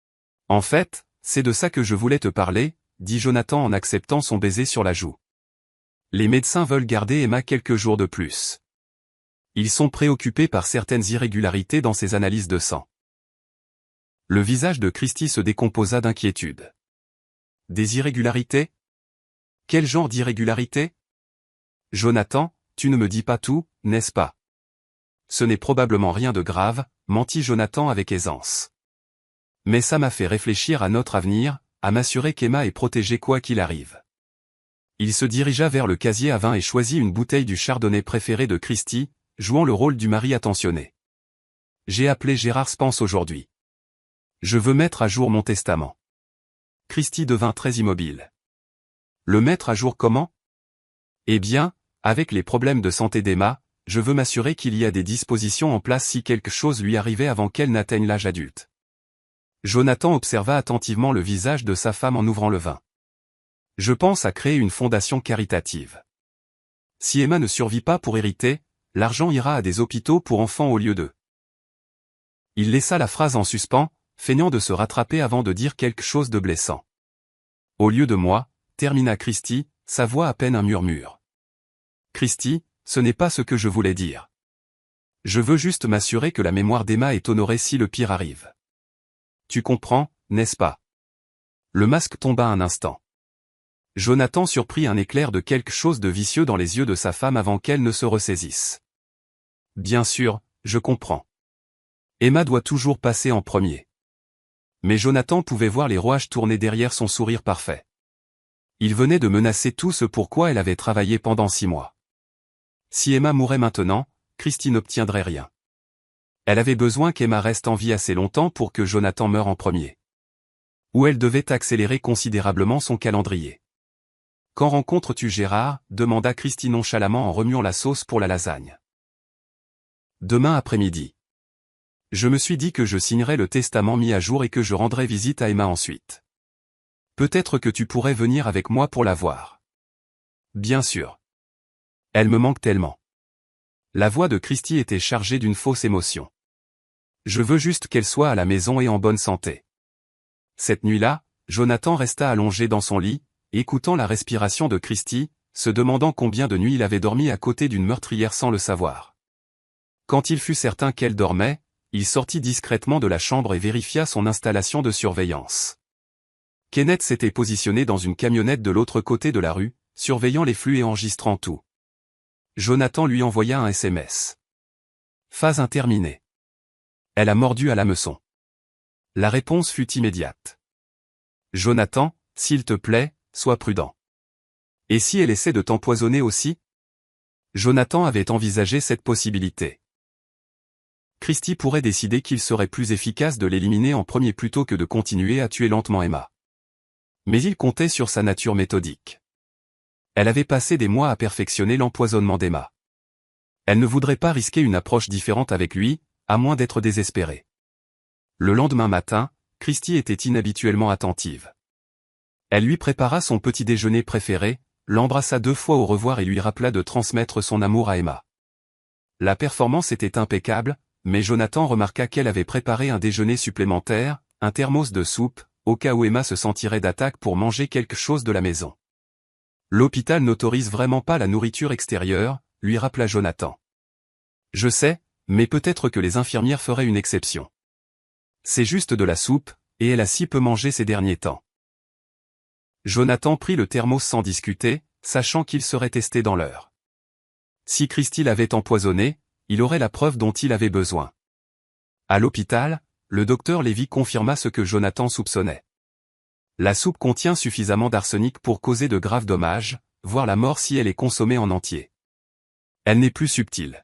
« En fait, c'est de ça que je voulais te parler, » dit Jonathan en acceptant son baiser sur la joue. Les médecins veulent garder Emma quelques jours de plus. Ils sont préoccupés par certaines irrégularités dans ses analyses de sang. Le visage de Christy se décomposa d'inquiétude. Des irrégularités ? Quel genre d'irrégularité ? Jonathan, tu ne me dis pas tout, n'est-ce pas ? Ce n'est probablement rien de grave, mentit Jonathan avec aisance. Mais ça m'a fait réfléchir à notre avenir, à m'assurer qu'Emma est protégée quoi qu'il arrive. Il se dirigea vers le casier à vin et choisit une bouteille du chardonnay préféré de Christy, jouant le rôle du mari attentionné. J'ai appelé Gérard Spence aujourd'hui. Je veux mettre à jour mon testament. Christy devint très immobile. Le mettre à jour comment ? Eh bien, avec les problèmes de santé d'Emma, je veux m'assurer qu'il y a des dispositions en place si quelque chose lui arrivait avant qu'elle n'atteigne l'âge adulte. Jonathan observa attentivement le visage de sa femme en ouvrant le vin. Je pense à créer une fondation caritative. Si Emma ne survit pas pour hériter, l'argent ira à des hôpitaux pour enfants au lieu d'eux. Il laissa la phrase en suspens, feignant de se rattraper avant de dire quelque chose de blessant. Au lieu de moi, termina Christy, sa voix à peine un murmure. Christy, ce n'est pas ce que je voulais dire. Je veux juste m'assurer que la mémoire d'Emma est honorée si le pire arrive. Tu comprends, n'est-ce pas ? Le masque tomba un instant. Jonathan surprit un éclair de quelque chose de vicieux dans les yeux de sa femme avant qu'elle ne se ressaisisse. Bien sûr, je comprends. Emma doit toujours passer en premier. Mais Jonathan pouvait voir les rouages tourner derrière son sourire parfait. Il venait de menacer tout ce pour quoi elle avait travaillé pendant 6 mois. Si Emma mourait maintenant, Christy n'obtiendrait rien. Elle avait besoin qu'Emma reste en vie assez longtemps pour que Jonathan meure en premier. Ou elle devait accélérer considérablement son calendrier. « Quand rencontres-tu Gérard ?» demanda Christy nonchalamment en remuant la sauce pour la lasagne. « Demain après-midi. Je me suis dit que je signerais le testament mis à jour et que je rendrais visite à Emma ensuite. Peut-être que tu pourrais venir avec moi pour la voir. » Bien sûr. Elle me manque tellement. La voix de Christy était chargée d'une fausse émotion. Je veux juste qu'elle soit à la maison et en bonne santé. Cette nuit-là, Jonathan resta allongé dans son lit, écoutant la respiration de Christy, se demandant combien de nuits il avait dormi à côté d'une meurtrière sans le savoir. Quand il fut certain qu'elle dormait, il sortit discrètement de la chambre et vérifia son installation de surveillance. Kenneth s'était positionné dans une camionnette de l'autre côté de la rue, surveillant les flux et enregistrant tout. Jonathan lui envoya un SMS. Phase interminée. Elle a mordu à l'hameçon. La réponse fut immédiate. Jonathan, s'il te plaît, sois prudent. Et si elle essaie de t'empoisonner aussi ? Jonathan avait envisagé cette possibilité. Christy pourrait décider qu'il serait plus efficace de l'éliminer en premier plutôt que de continuer à tuer lentement Emma. Mais il comptait sur sa nature méthodique. Elle avait passé des mois à perfectionner l'empoisonnement d'Emma. Elle ne voudrait pas risquer une approche différente avec lui, à moins d'être désespérée. Le lendemain matin, Christy était inhabituellement attentive. Elle lui prépara son petit déjeuner préféré, l'embrassa 2 fois au revoir et lui rappela de transmettre son amour à Emma. La performance était impeccable, mais Jonathan remarqua qu'elle avait préparé un déjeuner supplémentaire, un thermos de soupe, au cas où Emma se sentirait d'attaque pour manger quelque chose de la maison. L'hôpital n'autorise vraiment pas la nourriture extérieure, lui rappela Jonathan. Je sais, mais peut-être que les infirmières feraient une exception. C'est juste de la soupe, et elle a si peu mangé ces derniers temps. Jonathan prit le thermos sans discuter, sachant qu'il serait testé dans l'heure. Si Christy l'avait empoisonné, il aurait la preuve dont il avait besoin. À l'hôpital, le docteur Lévy confirma ce que Jonathan soupçonnait. La soupe contient suffisamment d'arsenic pour causer de graves dommages, voire la mort si elle est consommée en entier. Elle n'est plus subtile.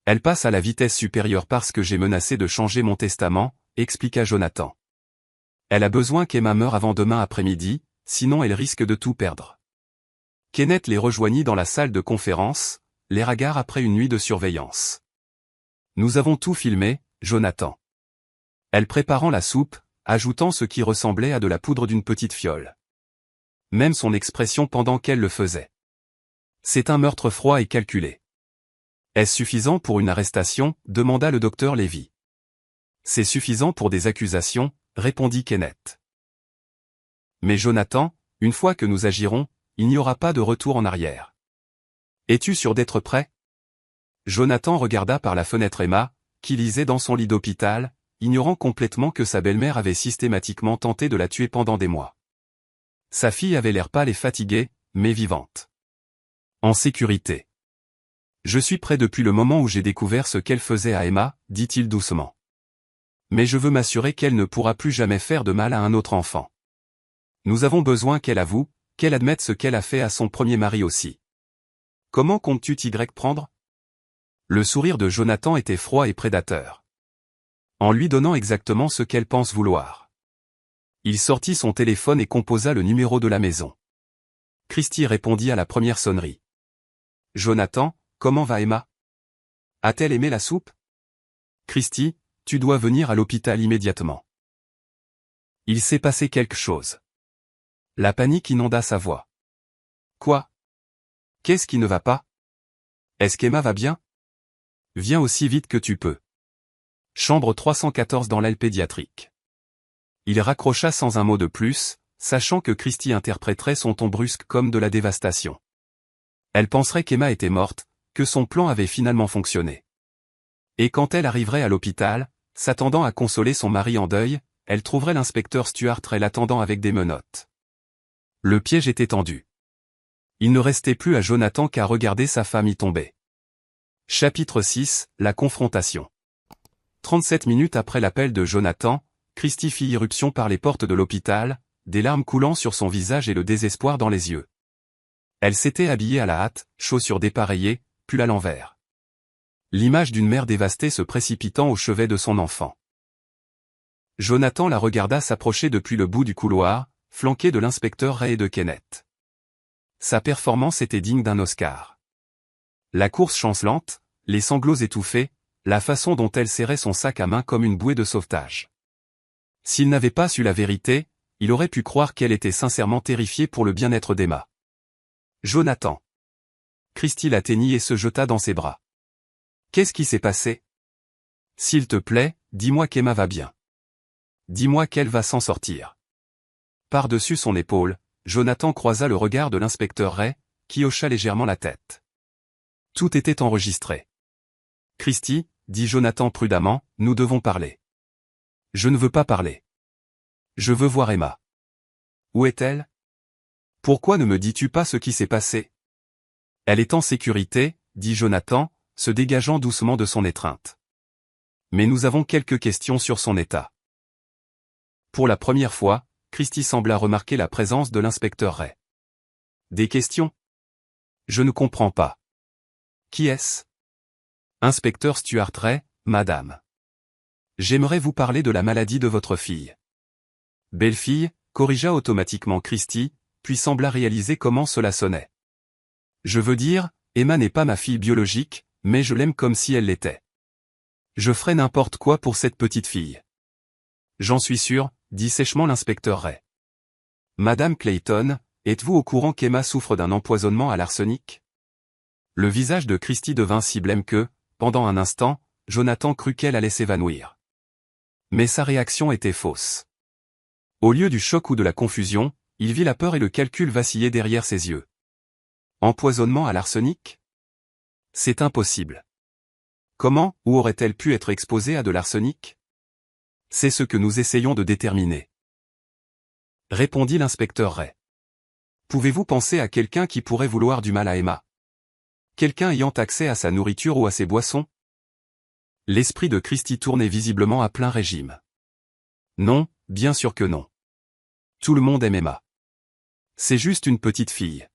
Elle passe à la vitesse supérieure parce que j'ai menacé de changer mon testament, expliqua Jonathan. Elle a besoin qu'Emma meure avant demain après-midi, sinon elle risque de tout perdre. Kenneth les rejoignit dans la salle de conférence, les hagards après une nuit de surveillance. Nous avons tout filmé, Jonathan. Elle préparant la soupe, ajoutant ce qui ressemblait à de la poudre d'une petite fiole. Même son expression pendant qu'elle le faisait. C'est un meurtre froid et calculé. Est-ce suffisant pour une arrestation, demanda le docteur Lévy. C'est suffisant pour des accusations, répondit Kenneth. Mais Jonathan, une fois que nous agirons, il n'y aura pas de retour en arrière. Es-tu sûr d'être prêt? Jonathan regarda par la fenêtre Emma, qui lisait dans son lit d'hôpital, ignorant complètement que sa belle-mère avait systématiquement tenté de la tuer pendant des mois. Sa fille avait l'air pâle et fatiguée, mais vivante. En sécurité. Je suis prêt depuis le moment où j'ai découvert ce qu'elle faisait à Emma, dit-il doucement. Mais je veux m'assurer qu'elle ne pourra plus jamais faire de mal à un autre enfant. Nous avons besoin qu'elle avoue, qu'elle admette ce qu'elle a fait à son premier mari aussi. Comment comptes-tu t'y prendre? Le sourire de Jonathan était froid et prédateur. En lui donnant exactement ce qu'elle pense vouloir. Il sortit son téléphone et composa le numéro de la maison. Christy répondit à la première sonnerie. Jonathan, comment va Emma? A-t-elle aimé la soupe? Christy, tu dois venir à l'hôpital immédiatement. Il s'est passé quelque chose. La panique inonda sa voix. Quoi? Qu'est-ce qui ne va pas? Est-ce qu'Emma va bien? Viens aussi vite que tu peux. Chambre 314 dans l'aile pédiatrique. Il raccrocha sans un mot de plus, sachant que Christy interpréterait son ton brusque comme de la dévastation. Elle penserait qu'Emma était morte, que son plan avait finalement fonctionné. Et quand elle arriverait à l'hôpital, s'attendant à consoler son mari en deuil, elle trouverait l'inspecteur Stuart l'attendant avec des menottes. Le piège était tendu. Il ne restait plus à Jonathan qu'à regarder sa femme y tomber. Chapitre 6, la confrontation. 37 minutes après l'appel de Jonathan, Christy fit irruption par les portes de l'hôpital, des larmes coulant sur son visage et le désespoir dans les yeux. Elle s'était habillée à la hâte, chaussures dépareillées, pull à l'envers. L'image d'une mère dévastée se précipitant au chevet de son enfant. Jonathan la regarda s'approcher depuis le bout du couloir, flanqué de l'inspecteur Ray et de Kenneth. Sa performance était digne d'un Oscar. La course chancelante, les sanglots étouffés, la façon dont elle serrait son sac à main comme une bouée de sauvetage. S'il n'avait pas su la vérité, il aurait pu croire qu'elle était sincèrement terrifiée pour le bien-être d'Emma. Jonathan. Christy l'atteignit et se jeta dans ses bras. Qu'est-ce qui s'est passé? S'il te plaît, dis-moi qu'Emma va bien. Dis-moi qu'elle va s'en sortir. Par-dessus son épaule, Jonathan croisa le regard de l'inspecteur Ray, qui hocha légèrement la tête. Tout était enregistré. Christy, dit Jonathan prudemment, nous devons parler. Je ne veux pas parler. Je veux voir Emma. Où est-elle? Pourquoi ne me dis-tu pas ce qui s'est passé? Elle est en sécurité, dit Jonathan, se dégageant doucement de son étreinte. Mais nous avons quelques questions sur son état. Pour la première fois, Christy sembla remarquer la présence de l'inspecteur Ray. Des questions? Je ne comprends pas. Qui est-ce? Inspecteur Stuart Ray, madame. J'aimerais vous parler de la maladie de votre fille. Belle-fille, corrigea automatiquement Christy, puis sembla réaliser comment cela sonnait. Je veux dire, Emma n'est pas ma fille biologique, mais je l'aime comme si elle l'était. Je ferais n'importe quoi pour cette petite fille. J'en suis sûr, dit sèchement l'inspecteur Ray. Madame Clayton, êtes-vous au courant qu'Emma souffre d'un empoisonnement à l'arsenic? Le visage de Christy devint si blême que, pendant un instant, Jonathan crut qu'elle allait s'évanouir. Mais sa réaction était fausse. Au lieu du choc ou de la confusion, il vit la peur et le calcul vaciller derrière ses yeux. Empoisonnement à l'arsenic? C'est impossible. Comment, où aurait-elle pu être exposée à de l'arsenic? C'est ce que nous essayons de déterminer. Répondit l'inspecteur Ray. Pouvez-vous penser à quelqu'un qui pourrait vouloir du mal à Emma? Quelqu'un ayant accès à sa nourriture ou à ses boissons? L'esprit de Christie tournait visiblement à plein régime. Non, bien sûr que non. Tout le monde aime Emma. C'est juste une petite fille.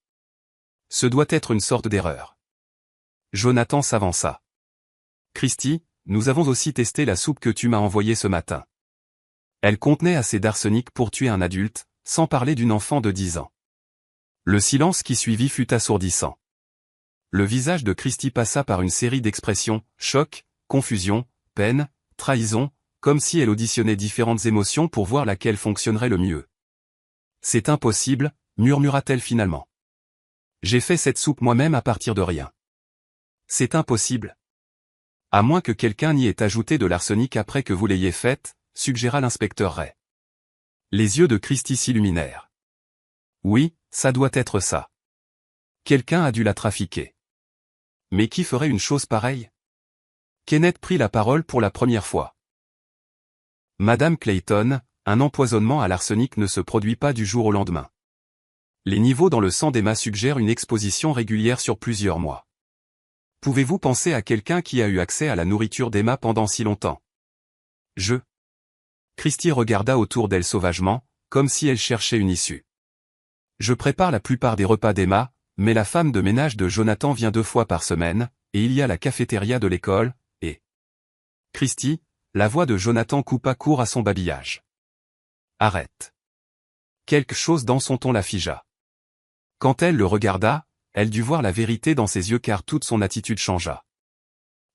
Ce doit être une sorte d'erreur. Jonathan s'avança. Christie, nous avons aussi testé la soupe que tu m'as envoyée ce matin. Elle contenait assez d'arsenic pour tuer un adulte, sans parler d'une enfant de 10 ans. Le silence qui suivit fut assourdissant. Le visage de Christie passa par une série d'expressions, choc, confusion, peine, trahison, comme si elle auditionnait différentes émotions pour voir laquelle fonctionnerait le mieux. C'est impossible, murmura-t-elle finalement. J'ai fait cette soupe moi-même à partir de rien. C'est impossible. À moins que quelqu'un n'y ait ajouté de l'arsenic après que vous l'ayez faite, suggéra l'inspecteur Ray. Les yeux de Christie s'illuminèrent. Oui, ça doit être ça. Quelqu'un a dû la trafiquer. Mais qui ferait une chose pareille? Kenneth prit la parole pour la première fois. Madame Clayton, un empoisonnement à l'arsenic ne se produit pas du jour au lendemain. Les niveaux dans le sang d'Emma suggèrent une exposition régulière sur plusieurs mois. Pouvez-vous penser à quelqu'un qui a eu accès à la nourriture d'Emma pendant si longtemps? Christie regarda autour d'elle sauvagement, comme si elle cherchait une issue. Je prépare la plupart des repas d'Emma, mais la femme de ménage de Jonathan vient 2 fois par semaine, et il y a la cafétéria de l'école, et... Christie, la voix de Jonathan coupa court à son babillage. Arrête. Quelque chose dans son ton la figea. Quand elle le regarda, elle dut voir la vérité dans ses yeux car toute son attitude changea.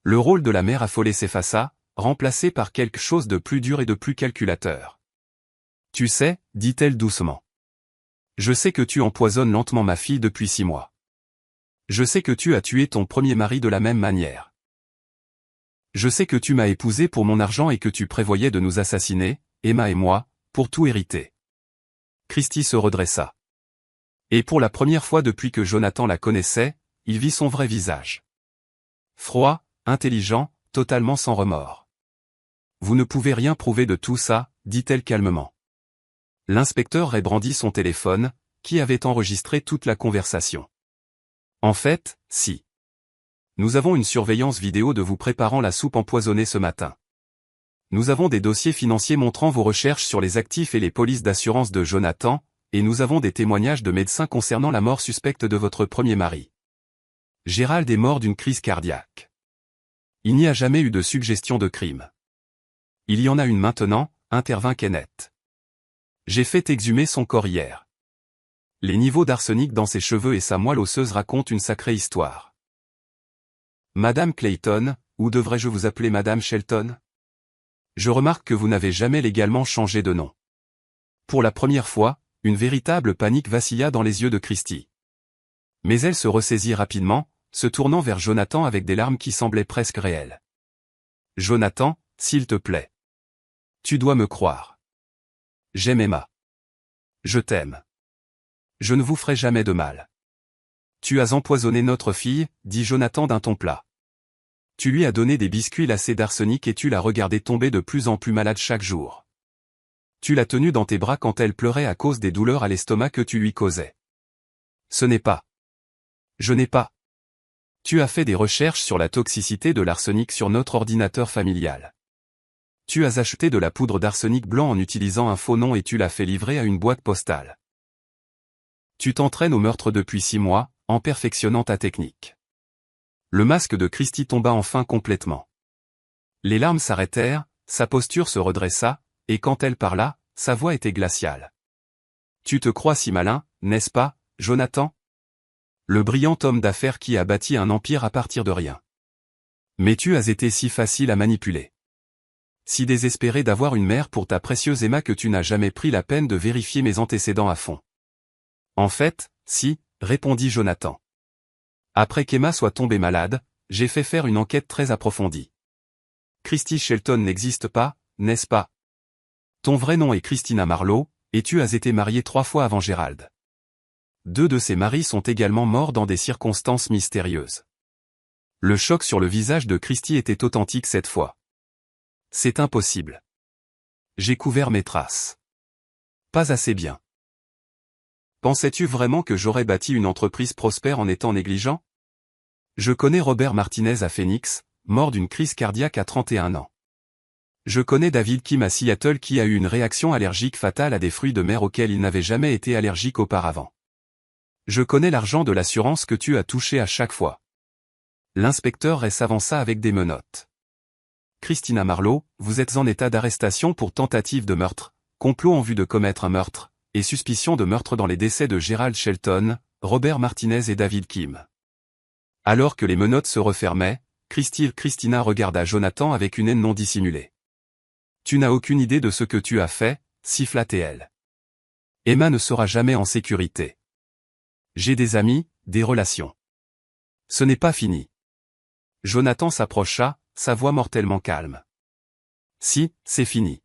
Le rôle de la mère affolée s'effaça, remplacé par quelque chose de plus dur et de plus calculateur. Tu sais, dit-elle doucement. Je sais que tu empoisonnes lentement ma fille depuis 6 mois. Je sais que tu as tué ton premier mari de la même manière. Je sais que tu m'as épousé pour mon argent et que tu prévoyais de nous assassiner, Emma et moi, pour tout hériter. Christie se redressa. Et pour la première fois depuis que Jonathan la connaissait, il vit son vrai visage. Froid, intelligent, totalement sans remords. Vous ne pouvez rien prouver de tout ça, dit-elle calmement. L'inspecteur Ray brandit son téléphone, qui avait enregistré toute la conversation. En fait, si. Nous avons une surveillance vidéo de vous préparant la soupe empoisonnée ce matin. Nous avons des dossiers financiers montrant vos recherches sur les actifs et les polices d'assurance de Jonathan, et nous avons des témoignages de médecins concernant la mort suspecte de votre premier mari. Gérald est mort d'une crise cardiaque. Il n'y a jamais eu de suggestion de crime. Il y en a une maintenant, intervint Kenneth. J'ai fait exhumer son corps hier. Les niveaux d'arsenic dans ses cheveux et sa moelle osseuse racontent une sacrée histoire. Madame Clayton, ou devrais-je vous appeler Madame Shelton? Je remarque que vous n'avez jamais légalement changé de nom. Pour la première fois, une véritable panique vacilla dans les yeux de Christie. Mais elle se ressaisit rapidement, se tournant vers Jonathan avec des larmes qui semblaient presque réelles. Jonathan, s'il te plaît. Tu dois me croire. J'aime Emma. Je t'aime. Je ne vous ferai jamais de mal. Tu as empoisonné notre fille, dit Jonathan d'un ton plat. Tu lui as donné des biscuits lacés d'arsenic et tu l'as regardée tomber de plus en plus malade chaque jour. Tu l'as tenue dans tes bras quand elle pleurait à cause des douleurs à l'estomac que tu lui causais. Ce n'est pas. Je n'ai pas. Tu as fait des recherches sur la toxicité de l'arsenic sur notre ordinateur familial. Tu as acheté de la poudre d'arsenic blanc en utilisant un faux nom et tu l'as fait livrer à une boîte postale. Tu t'entraînes au meurtre depuis 6 mois, en perfectionnant ta technique. Le masque de Christie tomba enfin complètement. Les larmes s'arrêtèrent, sa posture se redressa, et quand elle parla, sa voix était glaciale. Tu te crois si malin, n'est-ce pas, Jonathan? Le brillant homme d'affaires qui a bâti un empire à partir de rien. Mais tu as été si facile à manipuler. Si désespéré d'avoir une mère pour ta précieuse Emma que tu n'as jamais pris la peine de vérifier mes antécédents à fond. En fait, si, répondit Jonathan. Après qu'Emma soit tombée malade, j'ai fait faire une enquête très approfondie. Christie Shelton n'existe pas, n'est-ce pas? Ton vrai nom est Christina Marlowe, et tu as été mariée 3 fois avant Gérald. 2 de ses maris sont également morts dans des circonstances mystérieuses. Le choc sur le visage de Christie était authentique cette fois. C'est impossible. J'ai couvert mes traces. Pas assez bien. Pensais-tu vraiment que j'aurais bâti une entreprise prospère en étant négligent? Je connais Robert Martinez à Phoenix, mort d'une crise cardiaque à 31 ans. Je connais David Kim à Seattle qui a eu une réaction allergique fatale à des fruits de mer auxquels il n'avait jamais été allergique auparavant. Je connais l'argent de l'assurance que tu as touché à chaque fois. L'inspecteur s'avança avec des menottes. Christina Marlowe, vous êtes en état d'arrestation pour tentative de meurtre, complot en vue de commettre un meurtre, et suspicion de meurtre dans les décès de Gerald Shelton, Robert Martinez et David Kim. Alors que les menottes se refermaient, Christina regarda Jonathan avec une haine non dissimulée. Tu n'as aucune idée de ce que tu as fait, siffla-t-elle. Emma ne sera jamais en sécurité. J'ai des amis, des relations. Ce n'est pas fini. Jonathan s'approcha, sa voix mortellement calme. Si, c'est fini.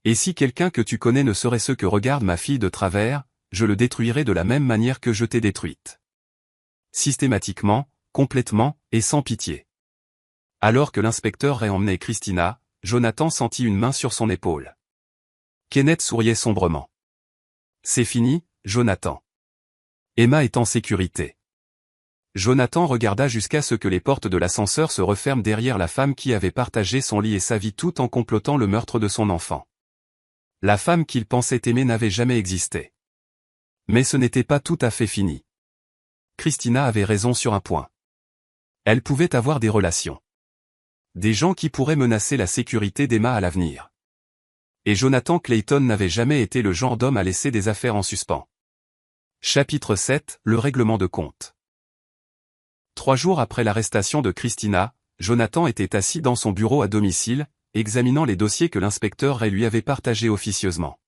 Et si quelqu'un que tu connais ne serait ce que regarde ma fille de travers, je le détruirai de la même manière que je t'ai détruite. Systématiquement, complètement, et sans pitié. Alors que l'inspecteur emmenait Christina, Jonathan sentit une main sur son épaule. Kenneth souriait sombrement. C'est fini, Jonathan. Emma est en sécurité. Jonathan regarda jusqu'à ce que les portes de l'ascenseur se referment derrière la femme qui avait partagé son lit et sa vie tout en complotant le meurtre de son enfant. La femme qu'il pensait aimer n'avait jamais existé. Mais ce n'était pas tout à fait fini. Christina avait raison sur un point. Elle pouvait avoir des relations. Des gens qui pourraient menacer la sécurité d'Emma à l'avenir. Et Jonathan Clayton n'avait jamais été le genre d'homme à laisser des affaires en suspens. Chapitre 7, le règlement de compte. 3 jours après l'arrestation de Christina, Jonathan était assis dans son bureau à domicile, examinant les dossiers que l'inspecteur Ray lui avait partagés officieusement.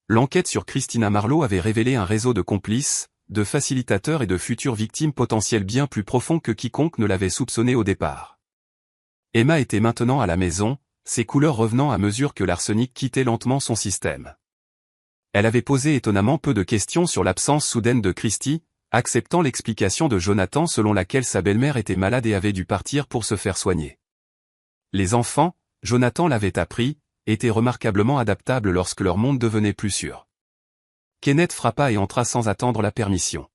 L'enquête sur Christina Marlowe avait révélé un réseau de complices, de facilitateurs et de futures victimes potentielles bien plus profond que quiconque ne l'avait soupçonné au départ. Emma était maintenant à la maison, ses couleurs revenant à mesure que l'arsenic quittait lentement son système. Elle avait posé étonnamment peu de questions sur l'absence soudaine de Christy, acceptant l'explication de Jonathan selon laquelle sa belle-mère était malade et avait dû partir pour se faire soigner. Les enfants, Jonathan l'avait appris, étaient remarquablement adaptables lorsque leur monde devenait plus sûr. Kenneth frappa et entra sans attendre la permission.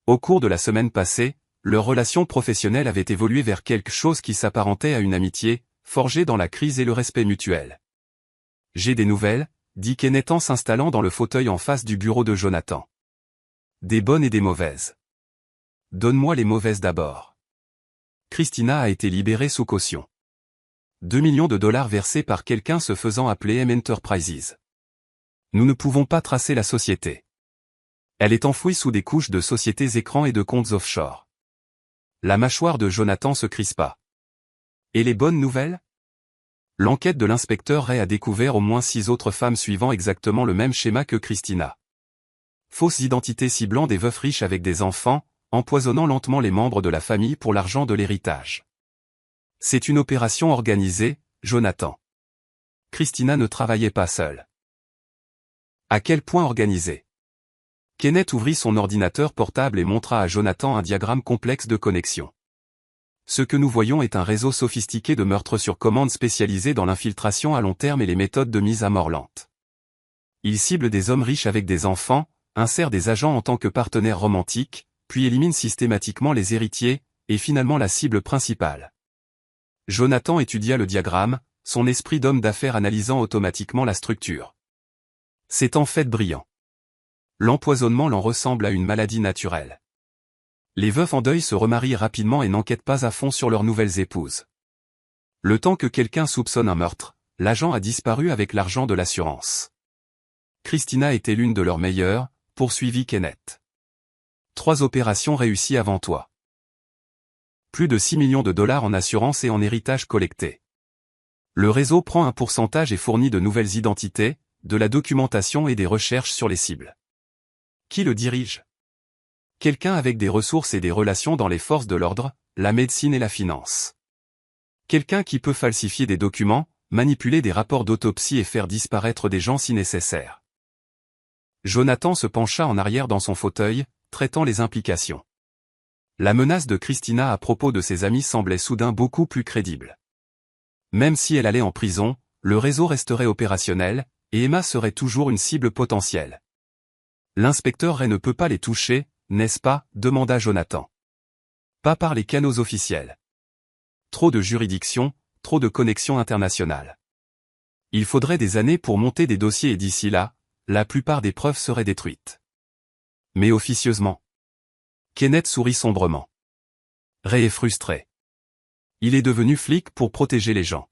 Au cours de la semaine passée, leur relation professionnelle avait évolué vers quelque chose qui s'apparentait à une amitié, forgée dans la crise et le respect mutuel. « J'ai des nouvelles », dit Kenneth en s'installant dans le fauteuil en face du bureau de Jonathan. « Des bonnes et des mauvaises. »« Donne-moi les mauvaises d'abord. » Christina a été libérée sous caution. 2 millions de dollars versés par quelqu'un se faisant appeler M Enterprises. Nous ne pouvons pas tracer la société. Elle est enfouie sous des couches de sociétés écrans et de comptes offshore. La mâchoire de Jonathan se crispa. Et les bonnes nouvelles? L'enquête de l'inspecteur Ray a découvert au moins 6 autres femmes suivant exactement le même schéma que Christina. Fausses identités ciblant des veufs riches avec des enfants, empoisonnant lentement les membres de la famille pour l'argent de l'héritage. C'est une opération organisée, Jonathan. Christina ne travaillait pas seule. À quel point organisée? Kenneth ouvrit son ordinateur portable et montra à Jonathan un diagramme complexe de connexion. Ce que nous voyons est un réseau sophistiqué de meurtres sur commande spécialisé dans l'infiltration à long terme et les méthodes de mise à mort lente. Il cible des hommes riches avec des enfants, insère des agents en tant que partenaires romantiques, puis élimine systématiquement les héritiers, et finalement la cible principale. Jonathan étudia le diagramme, son esprit d'homme d'affaires analysant automatiquement la structure. C'est en fait brillant. L'empoisonnement l'en ressemble à une maladie naturelle. Les veufs en deuil se remarient rapidement et n'enquêtent pas à fond sur leurs nouvelles épouses. Le temps que quelqu'un soupçonne un meurtre, l'agent a disparu avec l'argent de l'assurance. Christina était l'une de leurs meilleures, poursuivit Kenneth. 3 opérations réussies avant toi. Plus de 6 millions de dollars en assurance et en héritage collecté. Le réseau prend un pourcentage et fournit de nouvelles identités, de la documentation et des recherches sur les cibles. Qui le dirige? Quelqu'un avec des ressources et des relations dans les forces de l'ordre, la médecine et la finance. Quelqu'un qui peut falsifier des documents, manipuler des rapports d'autopsie et faire disparaître des gens si nécessaire. Jonathan se pencha en arrière dans son fauteuil, traitant les implications. La menace de Christina à propos de ses amis semblait soudain beaucoup plus crédible. Même si elle allait en prison, le réseau resterait opérationnel, et Emma serait toujours une cible potentielle. L'inspecteur Ray ne peut pas les toucher, n'est-ce pas, demanda Jonathan. Pas par les canaux officiels. Trop de juridictions, trop de connexions internationales. Il faudrait des années pour monter des dossiers et d'ici là, la plupart des preuves seraient détruites. Mais officieusement. Kenneth sourit sombrement. Ray est frustré. Il est devenu flic pour protéger les gens.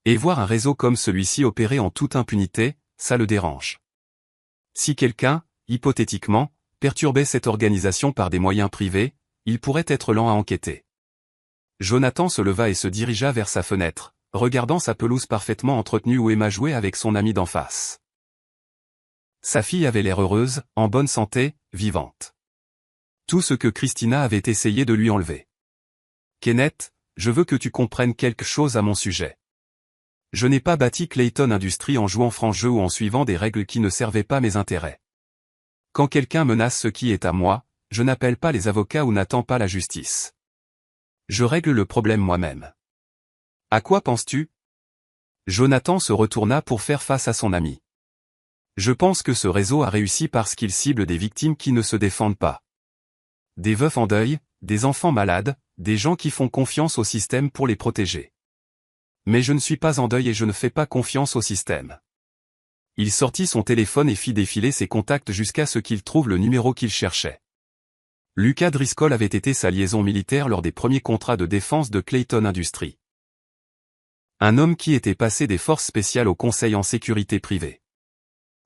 Et voir un réseau comme celui-ci opérer en toute impunité, ça le dérange. Si quelqu'un, hypothétiquement, perturbait cette organisation par des moyens privés, il pourrait être lent à enquêter. Jonathan se leva et se dirigea vers sa fenêtre, regardant sa pelouse parfaitement entretenue où Emma jouait avec son ami d'en face. Sa fille avait l'air heureuse, en bonne santé, vivante. Tout ce que Christina avait essayé de lui enlever. Kenneth, je veux que tu comprennes quelque chose à mon sujet. Je n'ai pas bâti Clayton Industries en jouant franc-jeu ou en suivant des règles qui ne servaient pas mes intérêts. Quand quelqu'un menace ce qui est à moi, je n'appelle pas les avocats ou n'attends pas la justice. Je règle le problème moi-même. À quoi penses-tu? Jonathan se retourna pour faire face à son ami. Je pense que ce réseau a réussi parce qu'il cible des victimes qui ne se défendent pas. Des veufs en deuil, des enfants malades, des gens qui font confiance au système pour les protéger. Mais je ne suis pas en deuil et je ne fais pas confiance au système. Il sortit son téléphone et fit défiler ses contacts jusqu'à ce qu'il trouve le numéro qu'il cherchait. Lucas Driscoll avait été sa liaison militaire lors des premiers contrats de défense de Clayton Industries. Un homme qui était passé des forces spéciales au conseil en sécurité privée.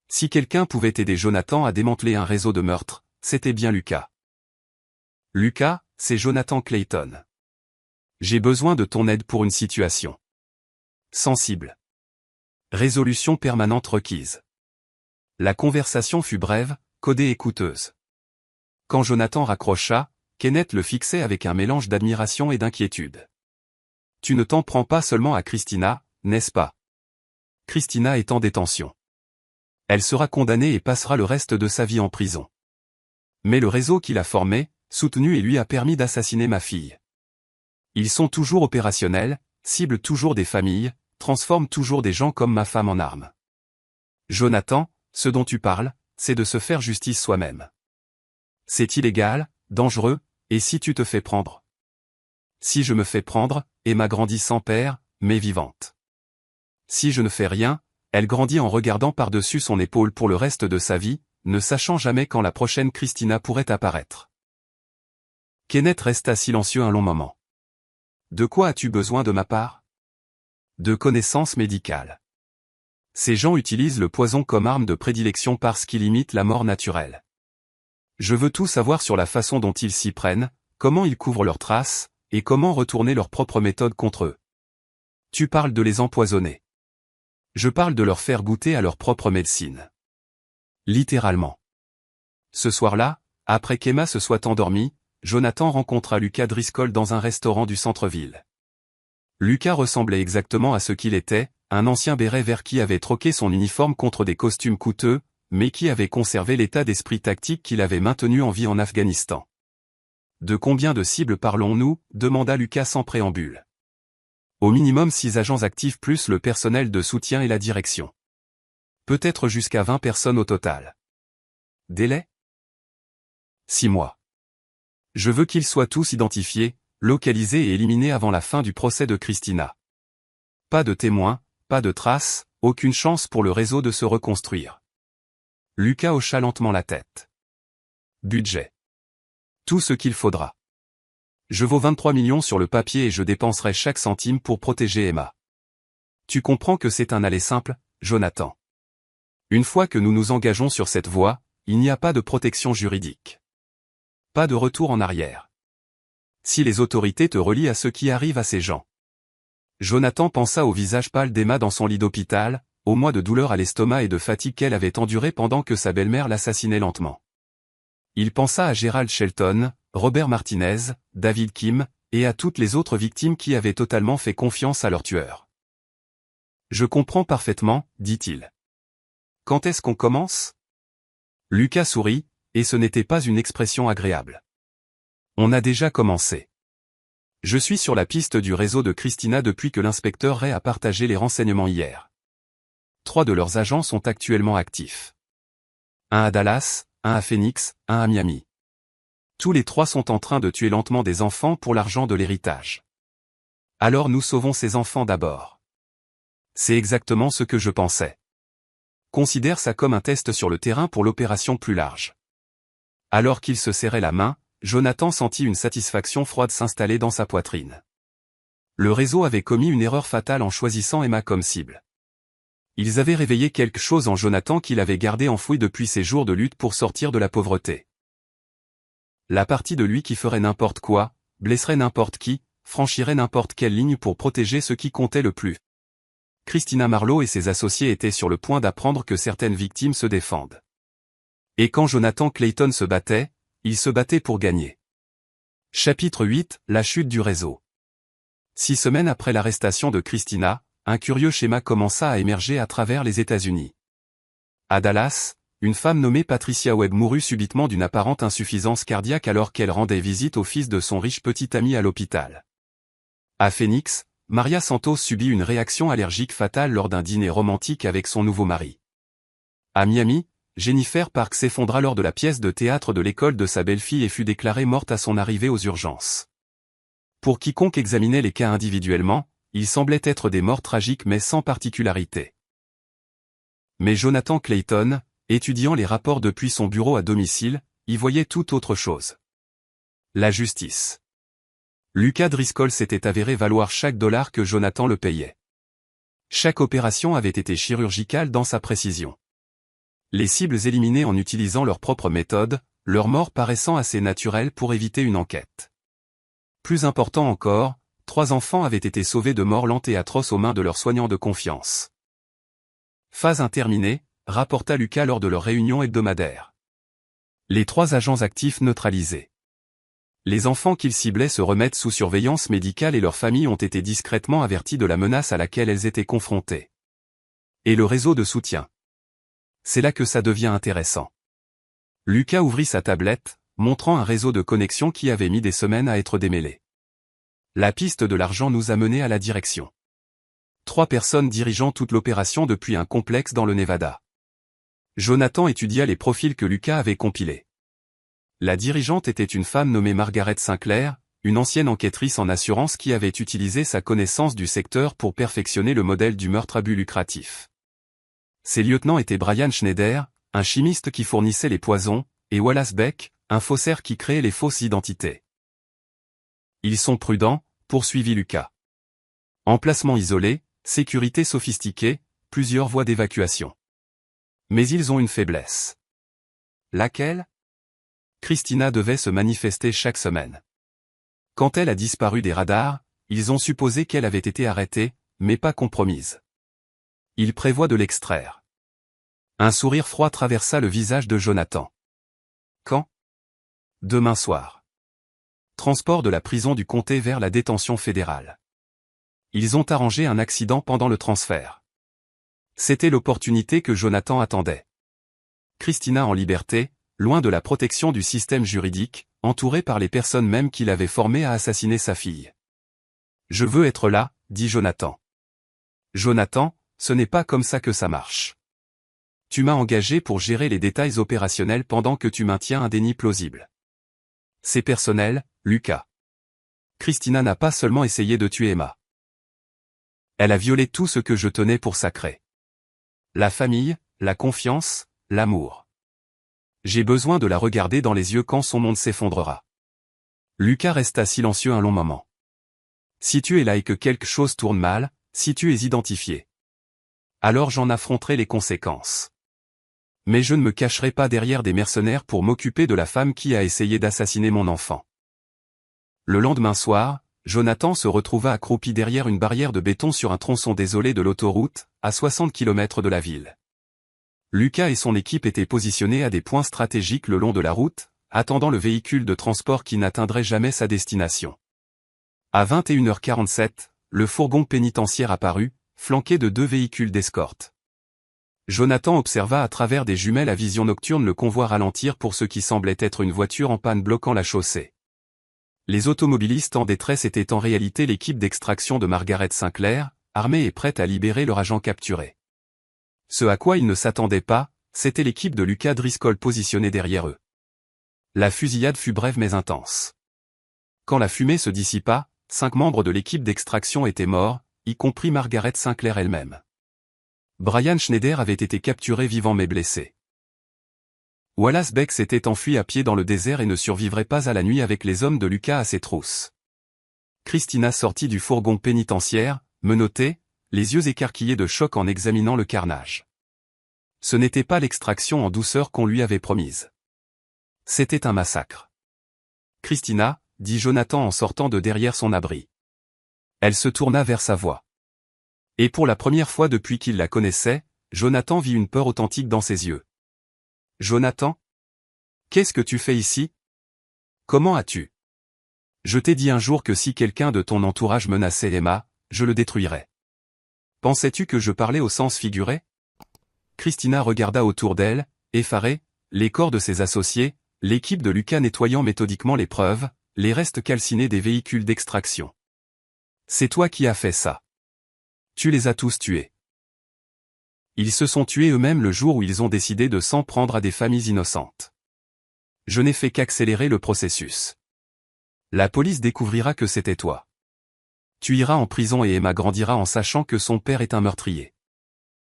Si quelqu'un pouvait aider Jonathan à démanteler un réseau de meurtres, c'était bien Lucas. Lucas, c'est Jonathan Clayton. J'ai besoin de ton aide pour une situation sensible. Résolution permanente requise. La conversation fut brève, codée et coûteuse. Quand Jonathan raccrocha, Kenneth le fixait avec un mélange d'admiration et d'inquiétude. Tu ne t'en prends pas seulement à Christina, n'est-ce pas? Christina est en détention. Elle sera condamnée et passera le reste de sa vie en prison. Mais le réseau qu'il a formé, soutenu et lui a permis d'assassiner ma fille. Ils sont toujours opérationnels, ciblent toujours des familles, transforment toujours des gens comme ma femme en armes. Jonathan, ce dont tu parles, c'est de se faire justice soi-même. C'est illégal, dangereux, et si tu te fais prendre? Si je me fais prendre, Emma grandit sans père, mais vivante. Si je ne fais rien, elle grandit en regardant par-dessus son épaule pour le reste de sa vie, ne sachant jamais quand la prochaine Christina pourrait apparaître. Kenneth resta silencieux un long moment. De quoi as-tu besoin de ma part? De connaissances médicales. Ces gens utilisent le poison comme arme de prédilection parce qu'il imite la mort naturelle. Je veux tout savoir sur la façon dont ils s'y prennent, comment ils couvrent leurs traces, et comment retourner leur propre méthode contre eux. Tu parles de les empoisonner. Je parle de leur faire goûter à leur propre médecine. Littéralement. Ce soir-là, après qu'Emma se soit endormie, Jonathan rencontra Lucas Driscoll dans un restaurant du centre-ville. Lucas ressemblait exactement à ce qu'il était, un ancien béret vert qui avait troqué son uniforme contre des costumes coûteux, mais qui avait conservé l'état d'esprit tactique qu'il avait maintenu en vie en Afghanistan. De combien de cibles parlons-nous? Demanda Lucas sans préambule. Au minimum 6 agents actifs plus le personnel de soutien et la direction. Peut-être jusqu'à 20 personnes au total. Délai? 6 mois. Je veux qu'ils soient tous identifiés, localisés et éliminés avant la fin du procès de Christina. Pas de témoins, pas de traces, aucune chance pour le réseau de se reconstruire. Lucas hocha lentement la tête. Budget. Tout ce qu'il faudra. Je vaux 23 millions sur le papier et je dépenserai chaque centime pour protéger Emma. Tu comprends que c'est un aller simple, Jonathan. Une fois que nous nous engageons sur cette voie, il n'y a pas de protection juridique. Pas de retour en arrière. Si les autorités te relient à ce qui arrive à ces gens. Jonathan pensa au visage pâle d'Emma dans son lit d'hôpital, aux mois de douleur à l'estomac et de fatigue qu'elle avait enduré pendant que sa belle-mère l'assassinait lentement. Il pensa à Gerald Shelton, Robert Martinez, David Kim, et à toutes les autres victimes qui avaient totalement fait confiance à leur tueur. Je comprends parfaitement, dit-il. Quand est-ce qu'on commence? Lucas sourit, et ce n'était pas une expression agréable. On a déjà commencé. Je suis sur la piste du réseau de Christina depuis que l'inspecteur Ray a partagé les renseignements hier. 3 de leurs agents sont actuellement actifs. Un à Dallas, un à Phoenix, un à Miami. Tous les 3 sont en train de tuer lentement des enfants pour l'argent de l'héritage. Alors nous sauvons ces enfants d'abord. C'est exactement ce que je pensais. Considère ça comme un test sur le terrain pour l'opération plus large. Alors qu'il se serrait la main, Jonathan sentit une satisfaction froide s'installer dans sa poitrine. Le réseau avait commis une erreur fatale en choisissant Emma comme cible. Ils avaient réveillé quelque chose en Jonathan qu'il avait gardé enfoui depuis ses jours de lutte pour sortir de la pauvreté. La partie de lui qui ferait n'importe quoi, blesserait n'importe qui, franchirait n'importe quelle ligne pour protéger ce qui comptait le plus. Christina Marlowe et ses associés étaient sur le point d'apprendre que certaines victimes se défendent. Et quand Jonathan Clayton se battait, il se battait pour gagner. Chapitre 8, la chute du réseau. 6 semaines après l'arrestation de Christina, un curieux schéma commença à émerger à travers les États-Unis. À Dallas, une femme nommée Patricia Webb mourut subitement d'une apparente insuffisance cardiaque alors qu'elle rendait visite au fils de son riche petit ami à l'hôpital. À Phoenix, Maria Santos subit une réaction allergique fatale lors d'un dîner romantique avec son nouveau mari. À Miami, Jennifer Park s'effondra lors de la pièce de théâtre de l'école de sa belle-fille et fut déclarée morte à son arrivée aux urgences. Pour quiconque examinait les cas individuellement, ils semblaient être des morts tragiques mais sans particularité. Mais Jonathan Clayton, étudiant les rapports depuis son bureau à domicile, y voyait tout autre chose. La justice. Lucas Driscoll s'était avéré valoir chaque dollar que Jonathan le payait. Chaque opération avait été chirurgicale dans sa précision. Les cibles éliminées en utilisant leur propre méthode, leur mort paraissant assez naturelle pour éviter une enquête. Plus important encore, 3 enfants avaient été sauvés de mort lente et atroce aux mains de leurs soignants de confiance. Phase interminée, rapporta Lucas lors de leur réunion hebdomadaire. Les 3 agents actifs neutralisés. Les enfants qu'ils ciblaient se remettent sous surveillance médicale et leurs familles ont été discrètement averties de la menace à laquelle elles étaient confrontées. Et le réseau de soutien. C'est là que ça devient intéressant. Lucas ouvrit sa tablette, montrant un réseau de connexions qui avait mis des semaines à être démêlé. La piste de l'argent nous a menés à la direction. 3 personnes dirigeant toute l'opération depuis un complexe dans le Nevada. Jonathan étudia les profils que Lucas avait compilés. La dirigeante était une femme nommée Margaret Sinclair, une ancienne enquêtrice en assurance qui avait utilisé sa connaissance du secteur pour perfectionner le modèle du meurtre à but lucratif. Ses lieutenants étaient Brian Schneider, un chimiste qui fournissait les poisons, et Wallace Beck, un faussaire qui créait les fausses identités. Ils sont prudents, poursuivit Lucas. Emplacement isolé, sécurité sophistiquée, plusieurs voies d'évacuation. Mais ils ont une faiblesse. Laquelle ? Christina devait se manifester chaque semaine. Quand elle a disparu des radars, ils ont supposé qu'elle avait été arrêtée, mais pas compromise. Ils prévoient de l'extraire. Un sourire froid traversa le visage de Jonathan. Quand ? Demain soir. Transport de la prison du comté vers la détention fédérale. Ils ont arrangé un accident pendant le transfert. C'était l'opportunité que Jonathan attendait. Christina en liberté, loin de la protection du système juridique, entourée par les personnes mêmes qu'il avait formées à assassiner sa fille. Je veux être là, dit Jonathan. Jonathan, ce n'est pas comme ça que ça marche. Tu m'as engagé pour gérer les détails opérationnels pendant que tu maintiens un déni plausible. C'est personnel, Lucas. Christina n'a pas seulement essayé de tuer Emma. Elle a violé tout ce que je tenais pour sacré. La famille, la confiance, l'amour. J'ai besoin de la regarder dans les yeux quand son monde s'effondrera. Lucas resta silencieux un long moment. Si tu es là et que quelque chose tourne mal, si tu es identifié, alors j'en affronterai les conséquences. Mais je ne me cacherai pas derrière des mercenaires pour m'occuper de la femme qui a essayé d'assassiner mon enfant. Le lendemain soir, Jonathan se retrouva accroupi derrière une barrière de béton sur un tronçon désolé de l'autoroute, à 60 km de la ville. Lucas et son équipe étaient positionnés à des points stratégiques le long de la route, attendant le véhicule de transport qui n'atteindrait jamais sa destination. À 21h47, le fourgon pénitentiaire apparut, flanqué de 2 véhicules d'escorte. Jonathan observa à travers des jumelles à vision nocturne le convoi ralentir pour ce qui semblait être une voiture en panne bloquant la chaussée. Les automobilistes en détresse étaient en réalité l'équipe d'extraction de Margaret Sinclair, armée et prête à libérer leur agent capturé. Ce à quoi il ne s'attendait pas, c'était l'équipe de Lucas Driscoll positionnée derrière eux. La fusillade fut brève mais intense. Quand la fumée se dissipa, 5 membres de l'équipe d'extraction étaient morts, y compris Margaret Sinclair elle-même. Brian Schneider avait été capturé vivant mais blessé. Wallace Beck s'était enfui à pied dans le désert et ne survivrait pas à la nuit avec les hommes de Lucas à ses trousses. Christina sortit du fourgon pénitentiaire, menottée, les yeux écarquillés de choc en examinant le carnage. Ce n'était pas l'extraction en douceur qu'on lui avait promise. C'était un massacre. Christina, dit Jonathan en sortant de derrière son abri. Elle se tourna vers sa voix. Et pour la première fois depuis qu'il la connaissait, Jonathan vit une peur authentique dans ses yeux. Jonathan? Qu'est-ce que tu fais ici? Comment as-tu? Je t'ai dit un jour que si quelqu'un de ton entourage menaçait Emma, je le détruirais. Pensais-tu que je parlais au sens figuré? Christina regarda autour d'elle, effarée, les corps de ses associés, l'équipe de Lucas nettoyant méthodiquement les preuves, les restes calcinés des véhicules d'extraction. C'est toi qui as fait ça. Tu les as tous tués. Ils se sont tués eux-mêmes le jour où ils ont décidé de s'en prendre à des familles innocentes. Je n'ai fait qu'accélérer le processus. La police découvrira que c'était toi. Tu iras en prison et Emma grandira en sachant que son père est un meurtrier.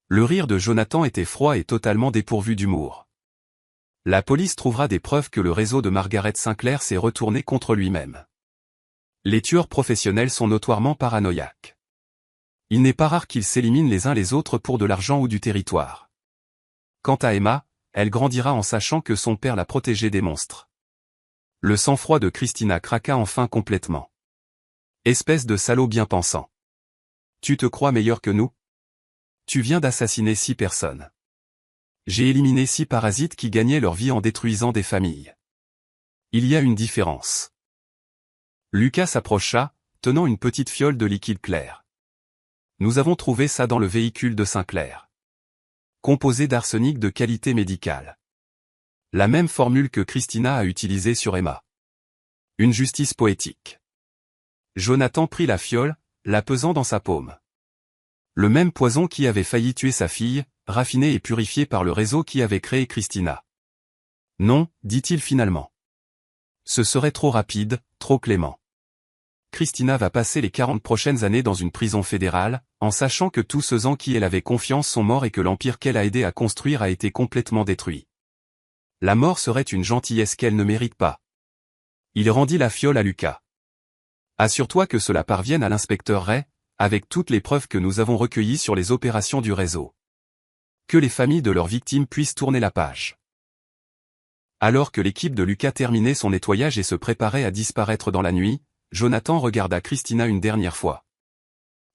Le rire de Jonathan était froid et totalement dépourvu d'humour. La police trouvera des preuves que le réseau de Margaret Sinclair s'est retourné contre lui-même. Les tueurs professionnels sont notoirement paranoïaques. Il n'est pas rare qu'ils s'éliminent les uns les autres pour de l'argent ou du territoire. Quant à Emma, elle grandira en sachant que son père l'a protégée des monstres. Le sang-froid de Christina craqua enfin complètement. Espèce de salaud bien pensant. Tu te crois meilleur que nous? Tu viens d'assassiner 6 personnes. J'ai éliminé 6 parasites qui gagnaient leur vie en détruisant des familles. Il y a une différence. Lucas s'approcha, tenant une petite fiole de liquide clair. Nous avons trouvé ça dans le véhicule de Sinclair. Composé d'arsenic de qualité médicale. La même formule que Christina a utilisée sur Emma. Une justice poétique. Jonathan prit la fiole, la pesant dans sa paume. Le même poison qui avait failli tuer sa fille, raffiné et purifié par le réseau qui avait créé Christina. Non, dit-il finalement. Ce serait trop rapide, trop clément. Christina va passer les 40 prochaines années dans une prison fédérale, en sachant que tous ceux en qui elle avait confiance sont morts et que l'empire qu'elle a aidé à construire a été complètement détruit. La mort serait une gentillesse qu'elle ne mérite pas. Il rendit la fiole à Lucas. Assure-toi que cela parvienne à l'inspecteur Ray, avec toutes les preuves que nous avons recueillies sur les opérations du réseau. Que les familles de leurs victimes puissent tourner la page. Alors que l'équipe de Lucas terminait son nettoyage et se préparait à disparaître dans la nuit, Jonathan regarda Christina une dernière fois.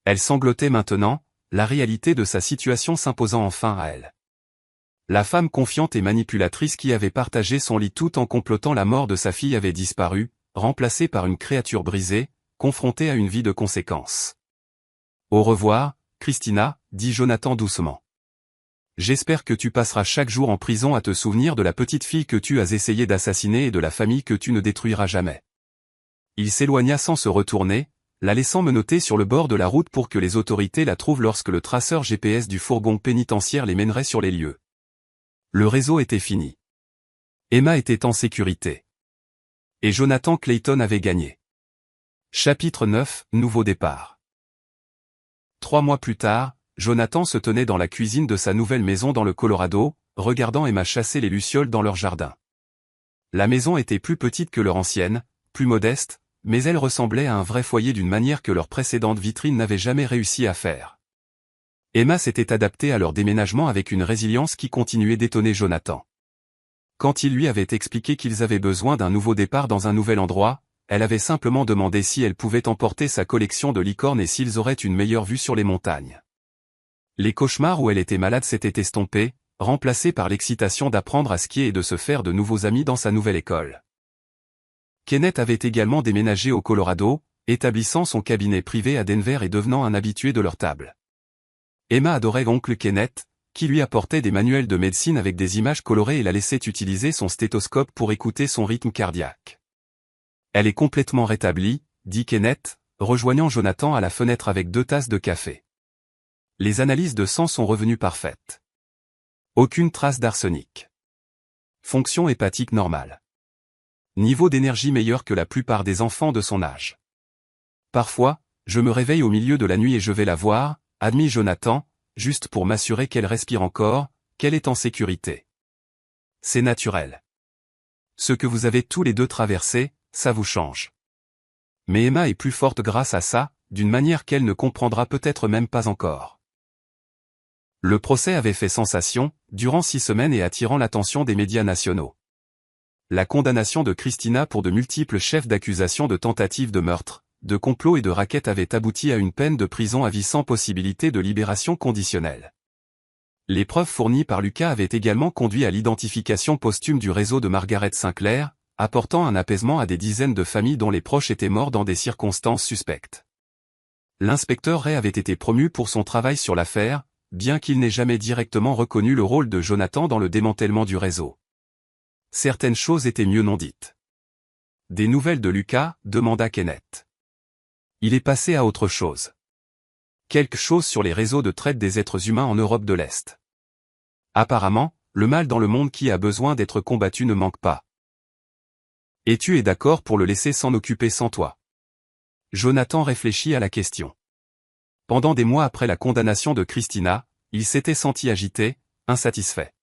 Elle sanglotait maintenant, la réalité de sa situation s'imposant enfin à elle. La femme confiante et manipulatrice qui avait partagé son lit tout en complotant la mort de sa fille avait disparu, remplacée par une créature brisée, confrontée à une vie de conséquences. Au revoir, Christina, dit Jonathan doucement. J'espère que tu passeras chaque jour en prison à te souvenir de la petite fille que tu as essayé d'assassiner et de la famille que tu ne détruiras jamais. Il s'éloigna sans se retourner, la laissant menotter sur le bord de la route pour que les autorités la trouvent lorsque le traceur GPS du fourgon pénitentiaire les mènerait sur les lieux. Le réseau était fini. Emma était en sécurité. Et Jonathan Clayton avait gagné. Chapitre 9, nouveau départ. 3 mois plus tard, Jonathan se tenait dans la cuisine de sa nouvelle maison dans le Colorado, regardant Emma chasser les lucioles dans leur jardin. La maison était plus petite que leur ancienne, plus modeste, mais elle ressemblait à un vrai foyer d'une manière que leur précédente vitrine n'avait jamais réussi à faire. Emma s'était adaptée à leur déménagement avec une résilience qui continuait d'étonner Jonathan. Quand il lui avait expliqué qu'ils avaient besoin d'un nouveau départ dans un nouvel endroit, elle avait simplement demandé si elle pouvait emporter sa collection de licornes et s'ils auraient une meilleure vue sur les montagnes. Les cauchemars où elle était malade s'étaient estompés, remplacés par l'excitation d'apprendre à skier et de se faire de nouveaux amis dans sa nouvelle école. Kenneth avait également déménagé au Colorado, établissant son cabinet privé à Denver et devenant un habitué de leur table. Emma adorait oncle Kenneth, qui lui apportait des manuels de médecine avec des images colorées et la laissait utiliser son stéthoscope pour écouter son rythme cardiaque. Elle est complètement rétablie, dit Kenneth, rejoignant Jonathan à la fenêtre avec 2 tasses de café. Les analyses de sang sont revenues parfaites. Aucune trace d'arsenic. Fonction hépatique normale. Niveau d'énergie meilleur que la plupart des enfants de son âge. Parfois, je me réveille au milieu de la nuit et je vais la voir, admis Jonathan, juste pour m'assurer qu'elle respire encore, qu'elle est en sécurité. C'est naturel. Ce que vous avez tous les deux traversé, ça vous change. Mais Emma est plus forte grâce à ça, d'une manière qu'elle ne comprendra peut-être même pas encore. Le procès avait fait sensation, durant 6 semaines et attirant l'attention des médias nationaux. La condamnation de Christina pour de multiples chefs d'accusation de tentative de meurtre, de complot et de racket avait abouti à une peine de prison à vie sans possibilité de libération conditionnelle. Les preuves fournies par Lucas avaient également conduit à l'identification posthume du réseau de Margaret Sinclair, apportant un apaisement à des dizaines de familles dont les proches étaient morts dans des circonstances suspectes. L'inspecteur Ray avait été promu pour son travail sur l'affaire, bien qu'il n'ait jamais directement reconnu le rôle de Jonathan dans le démantèlement du réseau. Certaines choses étaient mieux non dites. Des nouvelles de Lucas, demanda Kenneth. Il est passé à autre chose. Quelque chose sur les réseaux de traite des êtres humains en Europe de l'Est. Apparemment, le mal dans le monde qui a besoin d'être combattu ne manque pas. Et tu es d'accord pour le laisser s'en occuper sans toi? Jonathan réfléchit à la question. Pendant des mois après la condamnation de Christina, il s'était senti agité, insatisfait.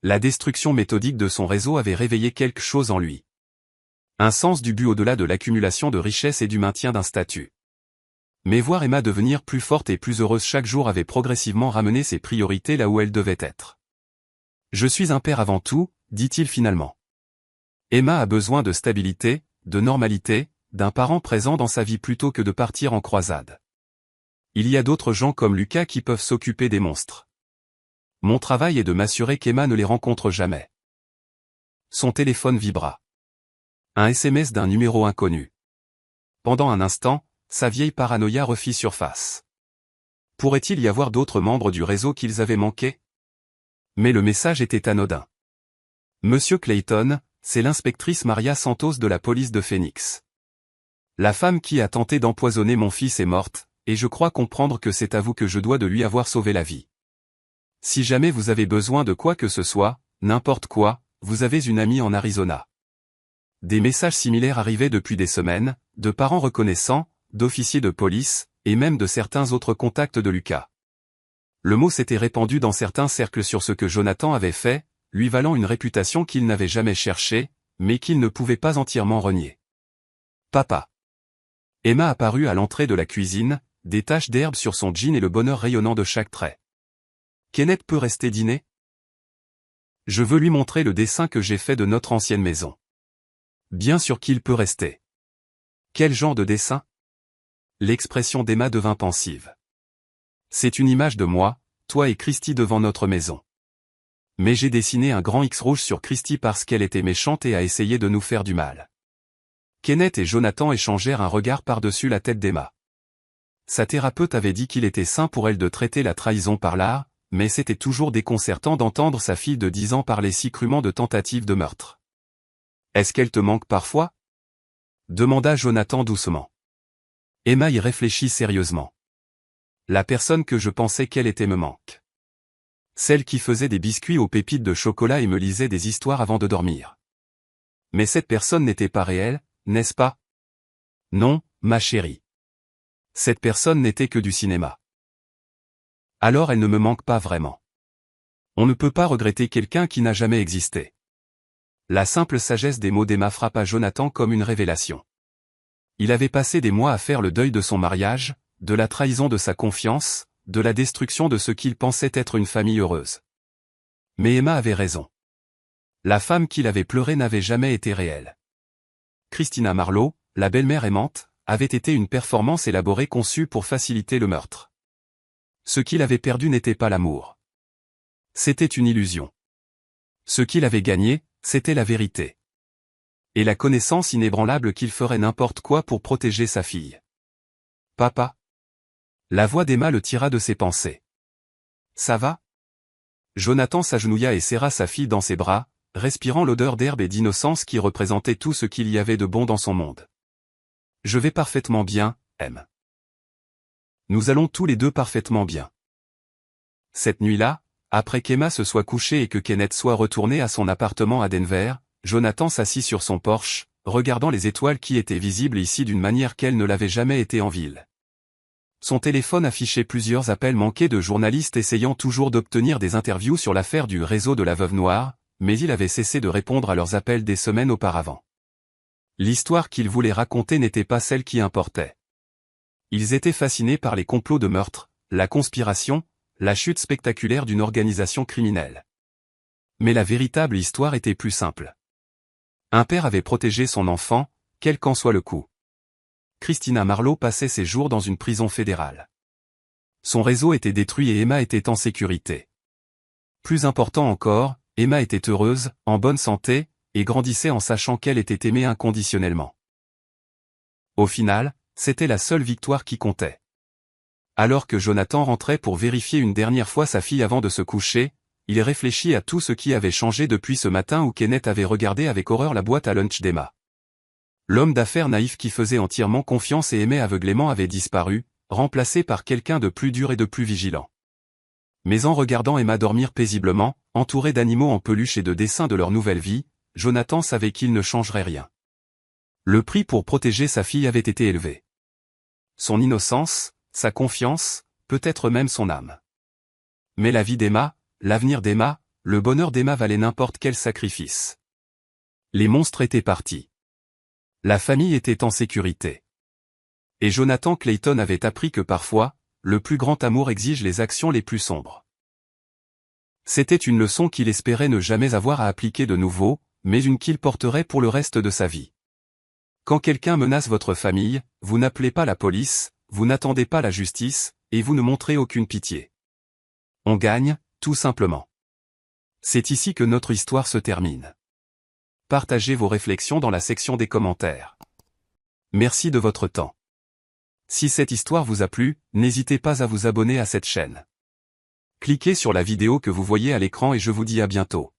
La destruction méthodique de son réseau avait réveillé quelque chose en lui. Un sens du but au-delà de l'accumulation de richesses et du maintien d'un statut. Mais voir Emma devenir plus forte et plus heureuse chaque jour avait progressivement ramené ses priorités là où elles devaient être. Je suis un père avant tout, dit-il finalement. Emma a besoin de stabilité, de normalité, d'un parent présent dans sa vie plutôt que de partir en croisade. Il y a d'autres gens comme Lucas qui peuvent s'occuper des monstres. Mon travail est de m'assurer qu'Emma ne les rencontre jamais. Son téléphone vibra. Un SMS d'un numéro inconnu. Pendant un instant, sa vieille paranoïa refit surface. Pourrait-il y avoir d'autres membres du réseau qu'ils avaient manqué? Mais le message était anodin. Monsieur Clayton, c'est l'inspectrice Maria Santos de la police de Phoenix. La femme qui a tenté d'empoisonner mon fils est morte, et je crois comprendre que c'est à vous que je dois de lui avoir sauvé la vie. Si jamais vous avez besoin de quoi que ce soit, n'importe quoi, vous avez une amie en Arizona. Des messages similaires arrivaient depuis des semaines, de parents reconnaissants, d'officiers de police, et même de certains autres contacts de Lucas. Le mot s'était répandu dans certains cercles sur ce que Jonathan avait fait, lui valant une réputation qu'il n'avait jamais cherchée, mais qu'il ne pouvait pas entièrement renier. Papa. Emma apparut à l'entrée de la cuisine, des taches d'herbe sur son jean et le bonheur rayonnant de chaque trait. Kenneth peut rester dîner? Je veux lui montrer le dessin que j'ai fait de notre ancienne maison. Bien sûr qu'il peut rester. Quel genre de dessin? L'expression d'Emma devint pensive. C'est une image de moi, toi et Christy devant notre maison. Mais j'ai dessiné un grand X rouge sur Christy parce qu'elle était méchante et a essayé de nous faire du mal. Kenneth et Jonathan échangèrent un regard par-dessus la tête d'Emma. Sa thérapeute avait dit qu'il était sain pour elle de traiter la trahison par l'art, mais c'était toujours déconcertant d'entendre sa fille de 10 ans parler si crûment de tentative de meurtre. Est-ce qu'elle te manque parfois? Demanda Jonathan doucement. Emma y réfléchit sérieusement. La personne que je pensais qu'elle était me manque. Celle qui faisait des biscuits aux pépites de chocolat et me lisait des histoires avant de dormir. Mais cette personne n'était pas réelle, n'est-ce pas? Non, ma chérie. Cette personne n'était que du cinéma. Alors elle ne me manque pas vraiment. On ne peut pas regretter quelqu'un qui n'a jamais existé. La simple sagesse des mots d'Emma frappa Jonathan comme une révélation. Il avait passé des mois à faire le deuil de son mariage, de la trahison de sa confiance, de la destruction de ce qu'il pensait être une famille heureuse. Mais Emma avait raison. La femme qu'il avait pleurée n'avait jamais été réelle. Christina Marlowe, la belle-mère aimante, avait été une performance élaborée conçue pour faciliter le meurtre. Ce qu'il avait perdu n'était pas l'amour. C'était une illusion. Ce qu'il avait gagné, c'était la vérité. Et la connaissance inébranlable qu'il ferait n'importe quoi pour protéger sa fille. Papa. La voix d'Emma le tira de ses pensées. Ça va? Jonathan s'agenouilla et serra sa fille dans ses bras, respirant l'odeur d'herbe et d'innocence qui représentait tout ce qu'il y avait de bon dans son monde. Je vais parfaitement bien, Em. Nous allons tous les deux parfaitement bien. Cette nuit-là, Après qu'Emma se soit couchée et que Kenneth soit retourné à son appartement à Denver, Jonathan s'assit sur son porche, regardant les étoiles qui étaient visibles ici d'une manière qu'elle ne l'avait jamais été en ville. Son téléphone affichait plusieurs appels manqués de journalistes essayant toujours d'obtenir des interviews sur l'affaire du réseau de la Veuve Noire, mais il avait cessé de répondre à leurs appels des semaines auparavant. L'histoire qu'ils voulaient raconter n'était pas celle qui importait. Ils étaient fascinés par les complots de meurtre, la conspiration, la chute spectaculaire d'une organisation criminelle. Mais la véritable histoire était plus simple. Un père avait protégé son enfant, quel qu'en soit le coût. Christina Marlowe passait ses jours dans une prison fédérale. Son réseau était détruit et Emma était en sécurité. Plus important encore, Emma était heureuse, en bonne santé, et grandissait en sachant qu'elle était aimée inconditionnellement. Au final, c'était la seule victoire qui comptait. Alors que Jonathan rentrait pour vérifier une dernière fois sa fille avant de se coucher, il réfléchit à tout ce qui avait changé depuis ce matin où Kenneth avait regardé avec horreur la boîte à lunch d'Emma. L'homme d'affaires naïf qui faisait entièrement confiance et aimait aveuglément avait disparu, remplacé par quelqu'un de plus dur et de plus vigilant. Mais en regardant Emma dormir paisiblement, entourée d'animaux en peluche et de dessins de leur nouvelle vie, Jonathan savait qu'il ne changerait rien. Le prix pour protéger sa fille avait été élevé. Son innocence, sa confiance, peut-être même son âme. Mais la vie d'Emma, l'avenir d'Emma, le bonheur d'Emma valait n'importe quel sacrifice. Les monstres étaient partis. La famille était en sécurité. Et Jonathan Clayton avait appris que parfois, le plus grand amour exige les actions les plus sombres. C'était une leçon qu'il espérait ne jamais avoir à appliquer de nouveau, mais une qu'il porterait pour le reste de sa vie. Quand quelqu'un menace votre famille, vous n'appelez pas la police, vous n'attendez pas la justice, et vous ne montrez aucune pitié. On gagne, tout simplement. C'est ici que notre histoire se termine. Partagez vos réflexions dans la section des commentaires. Merci de votre temps. Si cette histoire vous a plu, n'hésitez pas à vous abonner à cette chaîne. Cliquez sur la vidéo que vous voyez à l'écran et je vous dis à bientôt.